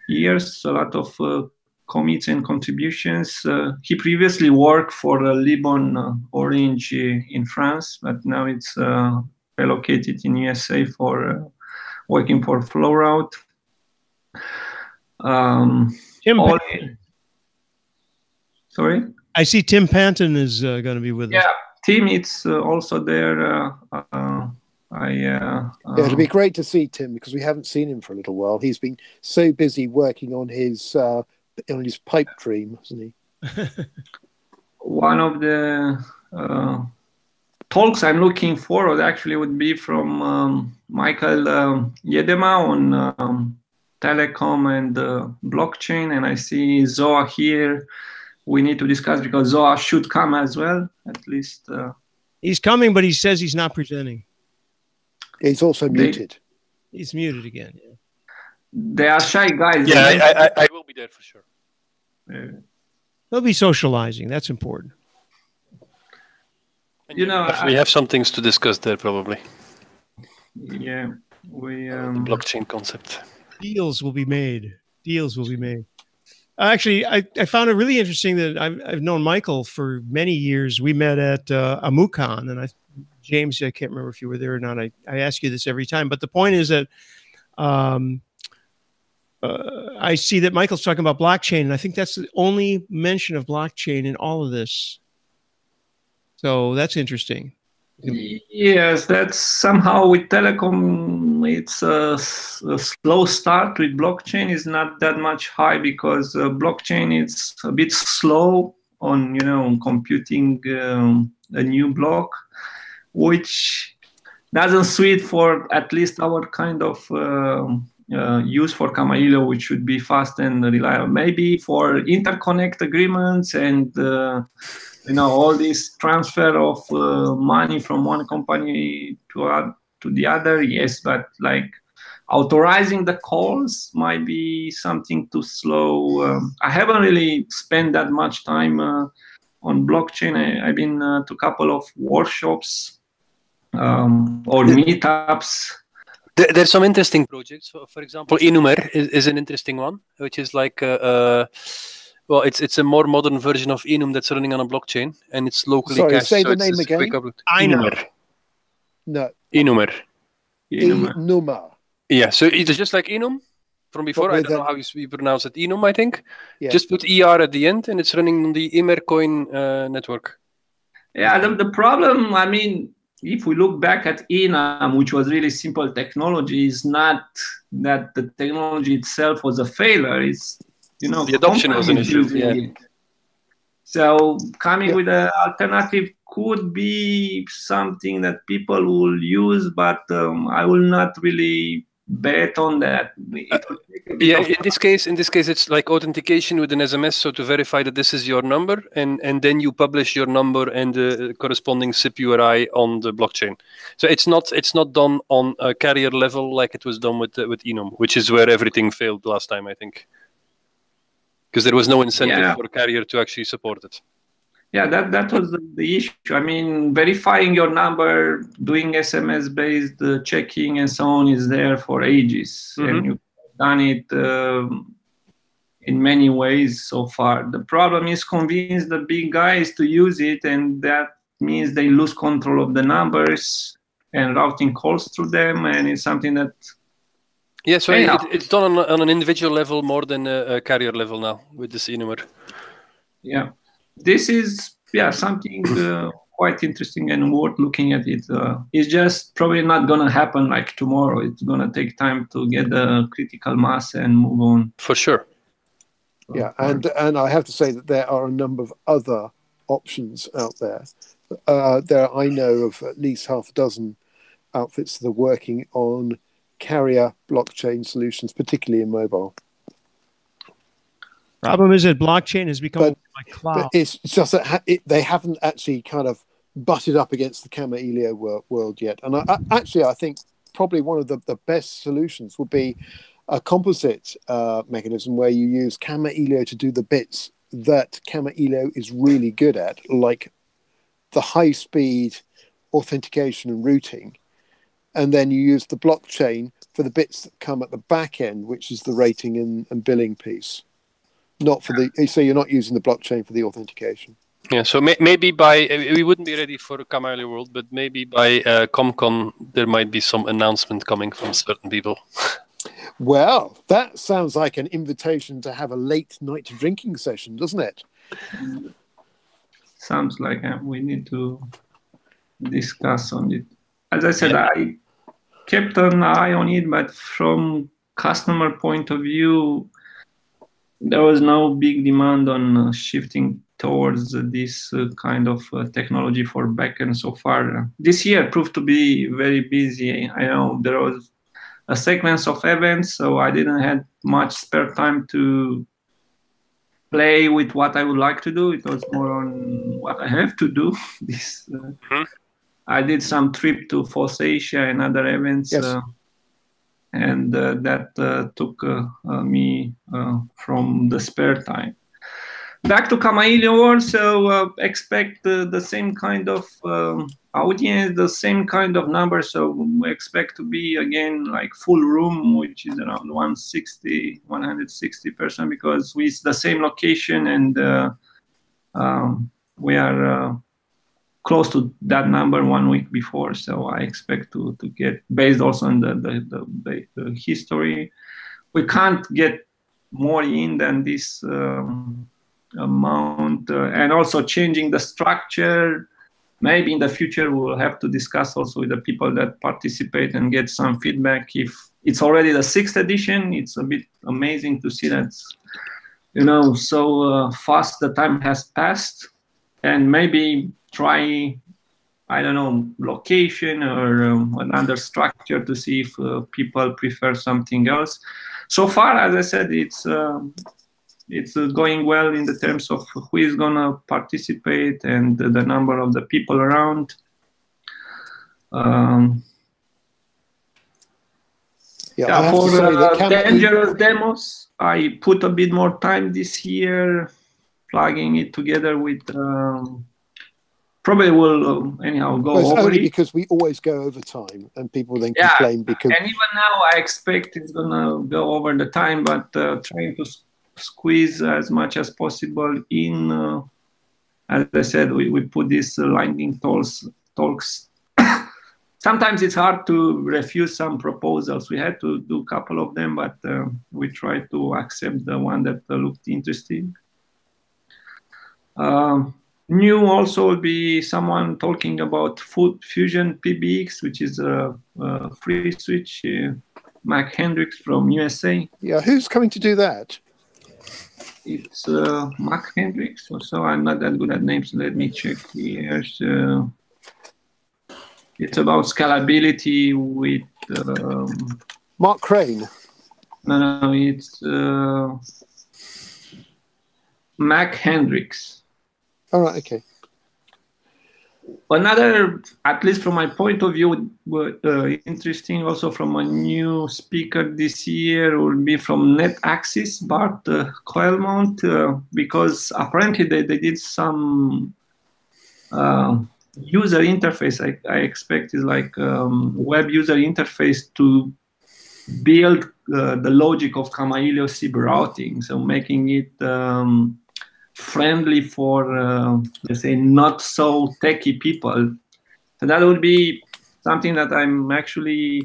years, a lot of commits and contributions. He previously worked for Libon Orange in France, but now it's relocated in USA for working for FlowRoute. Sorry? I see Tim Panton is going to be with us. Yeah, Tim, it's also there. It'll be great to see Tim because we haven't seen him for a little while. He's been so busy working on his pipe dream, hasn't he? One of the talks I'm looking forward actually would be from Michael Yedema on telecom and blockchain, and I see Zoa here. We need to discuss because Zoa should come as well, at least. He's coming, but he says he's not presenting. He's also muted. He's muted again. Yeah. They are shy guys. Yeah, I will be there for sure. They'll be socializing. That's important. And we have some things to discuss there, probably. Yeah, we the blockchain concept. Deals will be made. Deals will be made. Actually, I found it really interesting that I've known Michael for many years. We met at AmuCon, and James, I can't remember if you were there or not. I ask you this every time, but the point is that I see that Michael's talking about blockchain, and I think that's the only mention of blockchain in all of this. So that's interesting. Yes, that's somehow with telecom, it's a slow start. With blockchain is not that much high because blockchain is a bit slow on computing a new block, which doesn't suit for at least our kind of use for Kamailio, which should be fast and reliable. Maybe for interconnect agreements and all this transfer of money from one company to the other, yes, but like authorizing the calls might be something too slow. I haven't really spent that much time on blockchain. I've been to a couple of workshops or meetups. There's some interesting projects. For example, Enumer is an interesting one, which is like well, it's a more modern version of Enum that's running on a blockchain, and it's locally cached. Say the name again. Enumer. No. Enumer. Enumer. Yeah, so it's just like Enum from before. I don't know how you pronounce it. Enum, I think. Yeah. Just put ER at the end, and it's running on the Emercoin network. Yeah, the problem, I mean, if we look back at Enum, which was really simple technology, is not that the technology itself was a failure. It's the adoption was an issue. Yeah. So coming with an alternative could be something that people will use, but I will not really bet on that. Yeah, in this case, it's like authentication with an SMS, so to verify that this is your number, and then you publish your number and the corresponding SIP URI on the blockchain. So it's not done on a carrier level like it was done with Enum, which is where everything failed last time, I think. Because there was no incentive for a carrier to actually support it. Yeah, that was the issue. I mean, verifying your number, doing SMS-based checking and so on is there for ages. Mm-hmm. And you've done it in many ways so far. The problem is convince the big guys to use it, and that means they lose control of the numbers and routing calls through them, and it's something that... Yeah, so it's done on an individual level more than a carrier level now with this Enumer. Yeah, this is something quite interesting and worth looking at it. It's just probably not going to happen like tomorrow. It's going to take time to get the critical mass and move on. For sure. Yeah, and I have to say that there are a number of other options out there. I know of at least half a dozen outfits that are working on carrier blockchain solutions, particularly in mobile. Problem is that blockchain has become like cloud. But it's just that they haven't actually kind of butted up against the Kamailio world yet. And I think probably one of the best solutions would be a composite mechanism where you use Kamailio to do the bits that Kamailio is really good at, like the high-speed authentication and routing. And then you use the blockchain for the bits that come at the back end, which is the rating and billing piece. So you're not using the blockchain for the authentication. Yeah, so maybe we wouldn't be ready for the Kamailio world, but maybe by ComCon there might be some announcement coming from certain people. Well, that sounds like an invitation to have a late night drinking session, doesn't it? Sounds like we need to discuss on it. As I said, I kept an eye on it, but from customer point of view, there was no big demand on shifting towards this kind of technology for backend so far. This year proved to be very busy. I know there was a sequence of events, so I didn't have much spare time to play with what I would like to do. It was more on what I have to do. I did some trip to South Asia and other events, yes. And that took me from the spare time. Back to Kamailio also expect the same kind of audience, the same kind of number. So we expect to be again like full room, which is around 160% because it's the same location, and we are close to that number 1 week before. So I expect to get, based also on the history, we can't get more in than this amount, and also changing the structure. Maybe in the future we'll have to discuss also with the people that participate and get some feedback. If it's already the 6th edition, it's a bit amazing to see that, you know, so fast the time has passed, and maybe try, I don't know, location or another structure to see if people prefer something else. So far, as I said, it's going well in the terms of who is gonna participate and the number of the people around. For dangerous demos, I put a bit more time this year, plugging it together with. Probably will anyhow go over only it. Because we always go over time, and people then complain because. And even now, I expect it's gonna go over the time, but trying to squeeze as much as possible in. As I said, we put these lightning talks. Sometimes it's hard to refuse some proposals. We had to do a couple of them, but we tried to accept the one that looked interesting. New also will be someone talking about Fusion PBX, which is a free switch. Mac Hendricks from USA. Yeah, who's coming to do that? It's Mac Hendricks. So I'm not that good at names. Let me check here. It's about scalability with Mark Crane. No, it's Mac Hendricks. All right, okay. Another, at least from my point of view, interesting also from a new speaker this year will be from NetAxis, Bart Coelmont, because apparently they did some user interface. I expect is like web user interface to build the logic of Kamailio SIB routing, so making it friendly for, let's say, not so techie people. So that would be something that I'm actually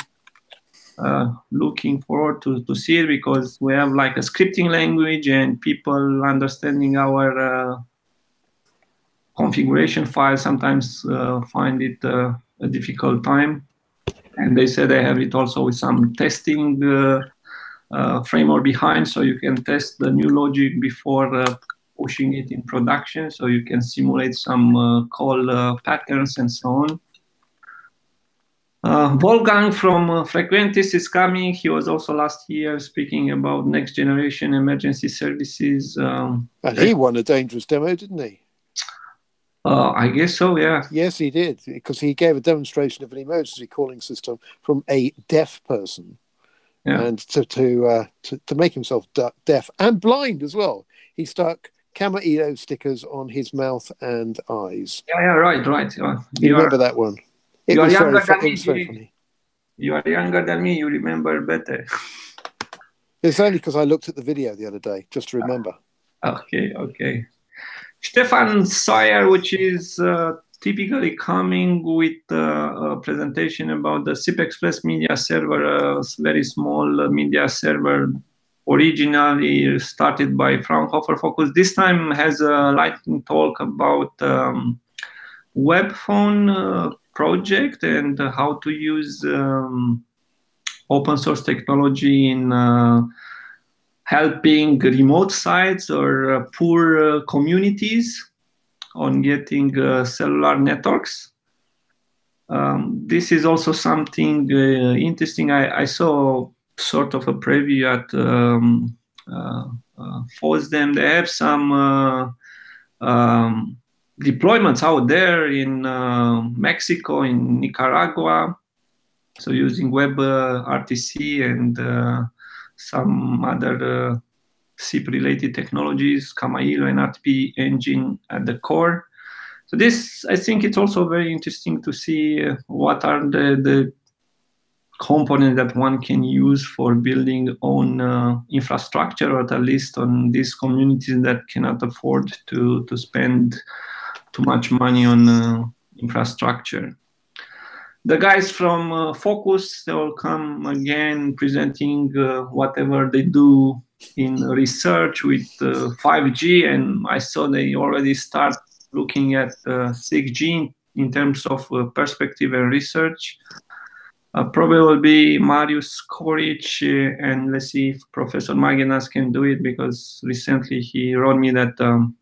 looking forward to see it, because we have like a scripting language and people understanding our configuration file sometimes find it a difficult time. And they say they have it also with some testing framework behind, so you can test the new logic before pushing it in production, so you can simulate some call patterns and so on. Wolfgang from Frequentis is coming. He was also last year speaking about next generation emergency services. And he won a dangerous demo, didn't he? I guess so, yeah. Yes, he did, because he gave a demonstration of an emergency calling system from a deaf person. Yeah. And to make himself deaf and blind as well, he stuck Kamailio stickers on his mouth and eyes. Yeah, right. You remember that one? It was very funny. You are younger than me. You remember better. It's only because I looked at the video the other day, just to remember. Okay. Stefan Sawyer, which is typically coming with a presentation about the SIP Express media server, a very small media server, originally started by Fraunhofer Focus. This time has a lightning talk about web phone project and how to use open source technology in helping remote sites or poor communities on getting cellular networks. This is also something interesting. I saw sort of a preview at FOSDEM. They have some deployments out there in Mexico, in Nicaragua, so using WebRTC and some other SIP-related technologies, Kamailio and RTP engine at the core. So this, I think it's also very interesting to see what are the components that one can use for building own infrastructure, or at least on these communities that cannot afford to spend too much money on infrastructure. The guys from Focus, they will come again presenting whatever they do in research with 5G, and I saw they already start looking at 6G in terms of perspective and research. Probably will be Marius Koric, and let's see if Professor Magenas can do it, because recently he wrote me that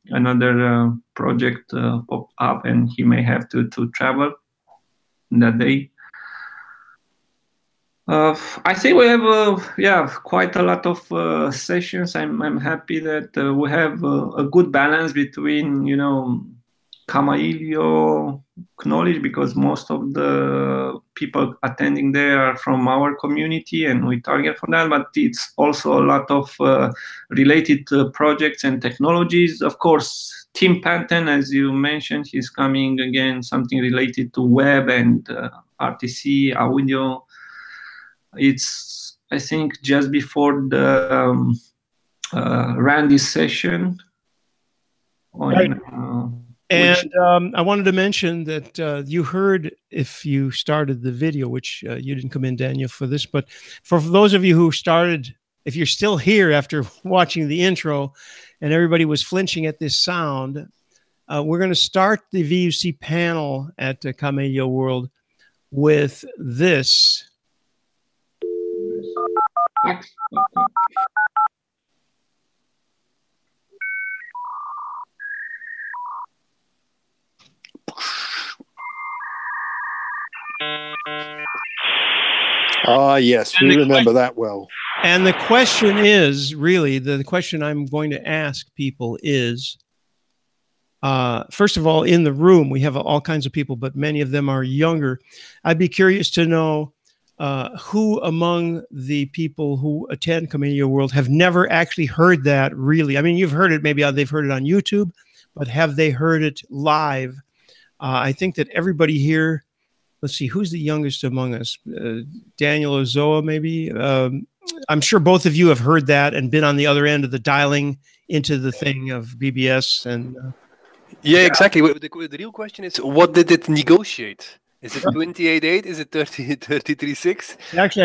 another project popped up and he may have to travel that day. I think we have quite a lot of sessions. I'm happy that we have a good balance between, you know, Kamailio knowledge, because most of the people attending there are from our community and we target for that, but it's also a lot of related projects and technologies. Of course, Tim Panton, as you mentioned, he's coming again, something related to web and RTC, audio. It's, I think, just before the Randy's session. Right. And I wanted to mention that you heard, if you started the video, which you didn't come in, Daniel, for this, but for those of you who started, if you're still here after watching the intro and everybody was flinching at this sound, we're going to start the VUC panel at Kamailio World with this. Ah, yes, we remember that well. And the question is, really, the question I'm going to ask people is, first of all, in the room, we have all kinds of people, but many of them are younger. I'd be curious to know who among the people who attend Kamailio World have never actually heard that, really. I mean, you've heard it, maybe they've heard it on YouTube, but have they heard it live? I think that everybody here, let's see, who's the youngest among us? Daniel or Zoa, maybe? I'm sure both of you have heard that and been on the other end of the dialing into the thing of BBS. And yeah, exactly. The real question is, what did it negotiate? Is it 28.8? Is it 33.6? Actually,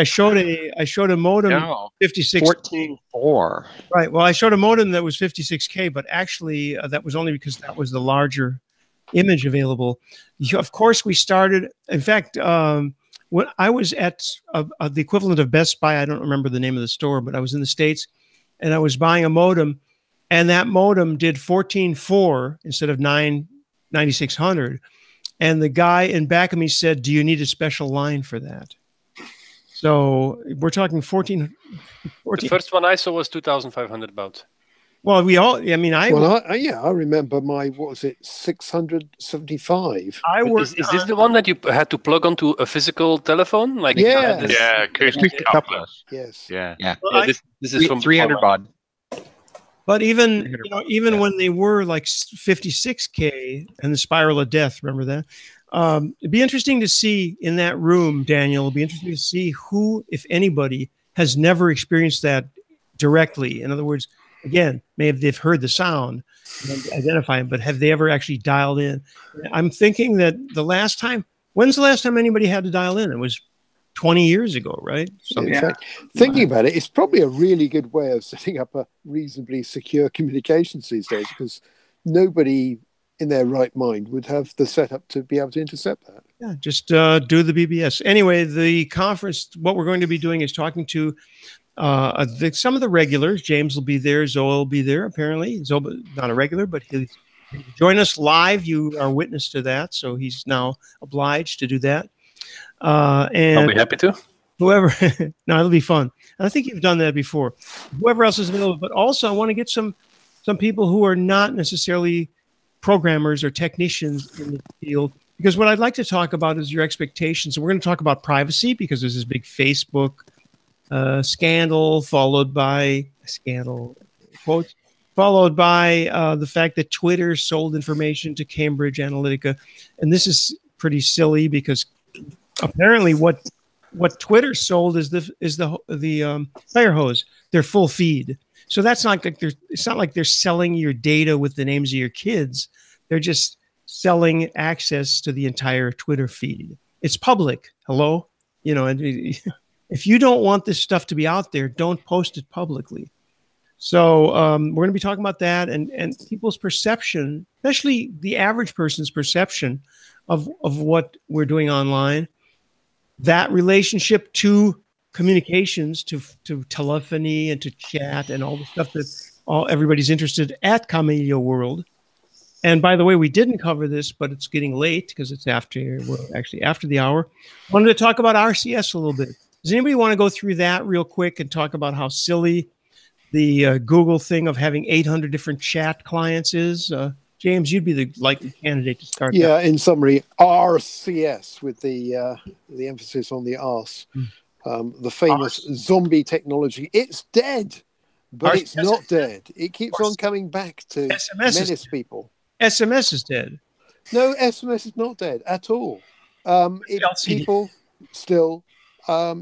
I showed a modem 56 14.4. Right. Well, I showed a modem that was 56K, but actually that was only because that was the larger image available. Of course, we started. In fact, when I was at the equivalent of Best Buy, I don't remember the name of the store, but I was in the States, and I was buying a modem, and that modem did 14.4 instead of 9600. And the guy in back of me said, "Do you need a special line for that?" So we're talking 14. The first one I saw was 2,500 baht. Well, we all, I mean, I remember my, what was it, 675. Is this the one that you had to plug onto a physical telephone? Like, yeah, acoustic coupler. Yes. Yeah. Well, this is from 300 baud. But even, even when they were like 56K and the spiral of death, remember that? It'd be interesting to see in that room, Daniel, it'd be interesting to see who, if anybody, has never experienced that directly. In other words, again, they've heard the sound and identify it, but have they ever actually dialed in? I'm thinking that when's the last time anybody had to dial in? It was 20 years ago, right? In fact, thinking about it, it's probably a really good way of setting up a reasonably secure communications these days, because nobody in their right mind would have the setup to be able to intercept that. Yeah, just do the BBS. Anyway, the conference, what we're going to be doing is talking to some of the regulars. James will be there. Zoe will be there, apparently. Zoe, not a regular, but he'll join us live. You are witness to that, so he's now obliged to do that. And I'll be happy to. Whoever, no, it'll be fun. And I think you've done that before. Whoever else is available, but also I want to get some people who are not necessarily programmers or technicians in the field, because what I'd like to talk about is your expectations. So we're going to talk about privacy, because there's this big Facebook scandal followed by scandal quotes followed by the fact that Twitter sold information to Cambridge Analytica. And this is pretty silly because apparently what Twitter sold is the fire hose, their full feed. So that's not like it's not like they're selling your data with the names of your kids. They're just selling access to the entire Twitter feed. It's public. Hello? You know, and if you don't want this stuff to be out there, don't post it publicly. So we're going to be talking about that and people's perception, especially the average person's perception of what we're doing online, that relationship to communications, to telephony and to chat and all the stuff that everybody's interested at Kamailio World. And by the way, we didn't cover this, but it's getting late because it's we're actually after the hour. I wanted to talk about RCS a little bit. Does anybody want to go through that real quick and talk about how silly the Google thing of having 800 different chat clients is? James, you'd be the likely candidate to start. Yeah, in summary, RCS with the emphasis on the arse. The famous zombie technology. It's dead, but it's not dead. It keeps on coming back to menace people. SMS is dead. No, SMS is not dead at all. People still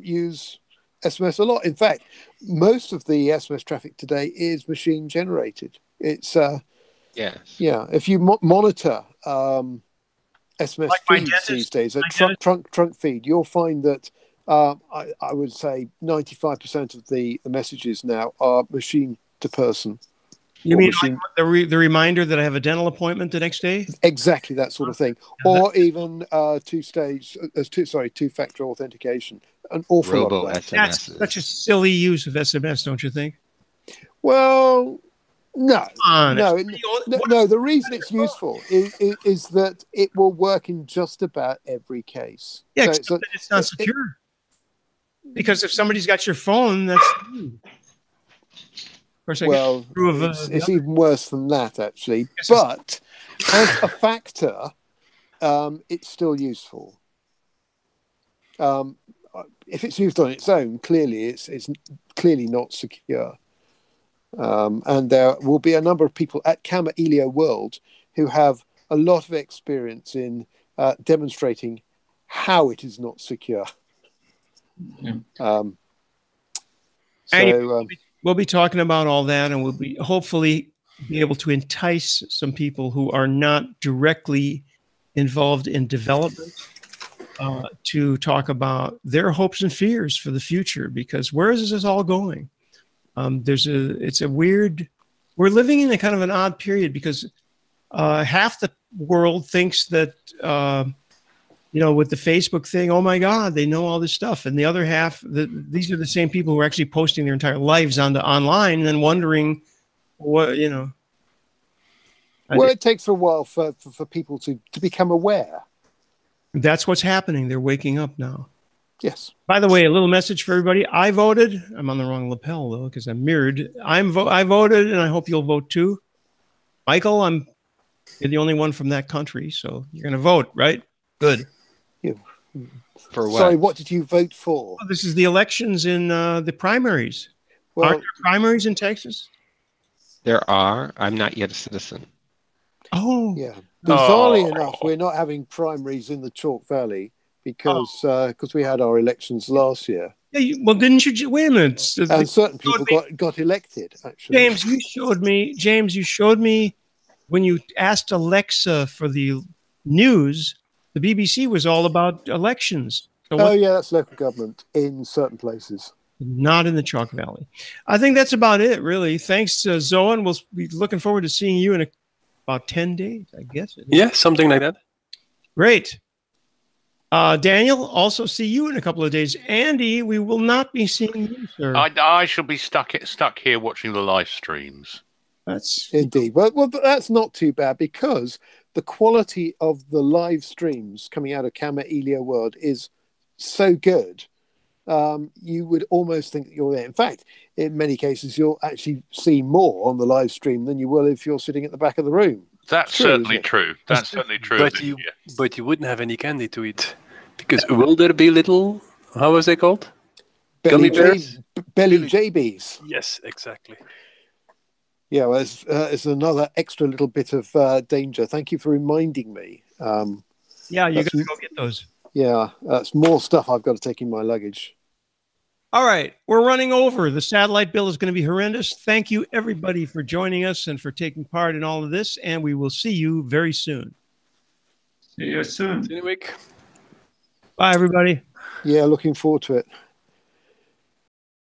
use SMS a lot. In fact, most of the SMS traffic today is machine generated. It's if you monitor SMS feeds these days, a trunk feed, you'll find that I would say 95% of the messages now are machine to person. You mean like the reminder that I have a dental appointment the next day? Exactly that sort of thing, or even two-factor authentication. An awful lot of that. That's such a silly use of SMS, don't you think? Well, no. The reason it's useful is that it will work in just about every case. Yeah, so it's not secure. Because if somebody's got your phone, that's well, it's even worse than that, actually. But as a factor, it's still useful. If it's used on its own, clearly it's clearly not secure. And there will be a number of people at Kamailio World who have a lot of experience in demonstrating how it is not secure. We'll be talking about all that, and we'll be hopefully be able to entice some people who are not directly involved in development to talk about their hopes and fears for the future. Because where is this all going? We're living in a kind of an odd period because half the world thinks that with the Facebook thing, oh my God, they know all this stuff. And the other half, these are the same people who are actually posting their entire lives online and then wondering what, Well, it takes a while for people to become aware. That's what's happening. They're waking up now. Yes. By the way, a little message for everybody. I voted. I'm on the wrong lapel, though, because I'm mirrored. I voted, and I hope you'll vote, too. Michael, you're the only one from that country, so you're going to vote, right? Good. For what? Sorry, what did you vote for? Well, this is the elections in the primaries. Aren't there primaries in Texas? There are. I'm not yet a citizen. Oh. Yeah. Bizarrely enough, we're not having primaries in the Chalk Valley because we had our elections last year. Yeah, didn't you? Wait a minute. And certain people got elected, actually. James, you showed me when you asked Alexa for the news, the BBC was all about elections. So yeah, that's local government in certain places. Not in the Chalk Valley. I think that's about it, really. Thanks, Zoan. We'll be looking forward to seeing you in about 10 days, I guess. Yeah, something like that. Great. Daniel, also see you in a couple of days. Andy, we will not be seeing you, sir. I shall be stuck here watching the live streams. That's indeed. Well, that's not too bad because the quality of the live streams coming out of Kamailio World is so good. You would almost think that you're there. In fact, in many cases, you'll actually see more on the live stream than you will if you're sitting at the back of the room. That's certainly true. That's certainly true. But you wouldn't have any candy to eat because will there be little? How was they called? Belly JBs. Yes, exactly. Yeah, well, it's another extra little bit of danger. Thank you for reminding me. Yeah, you got to go get those. Yeah, that's more stuff I've got to take in my luggage. All right, we're running over. The satellite bill is going to be horrendous. Thank you, everybody, for joining us and for taking part in all of this, and we will see you very soon. See you soon. See you in a week. Bye, everybody. Yeah, looking forward to it.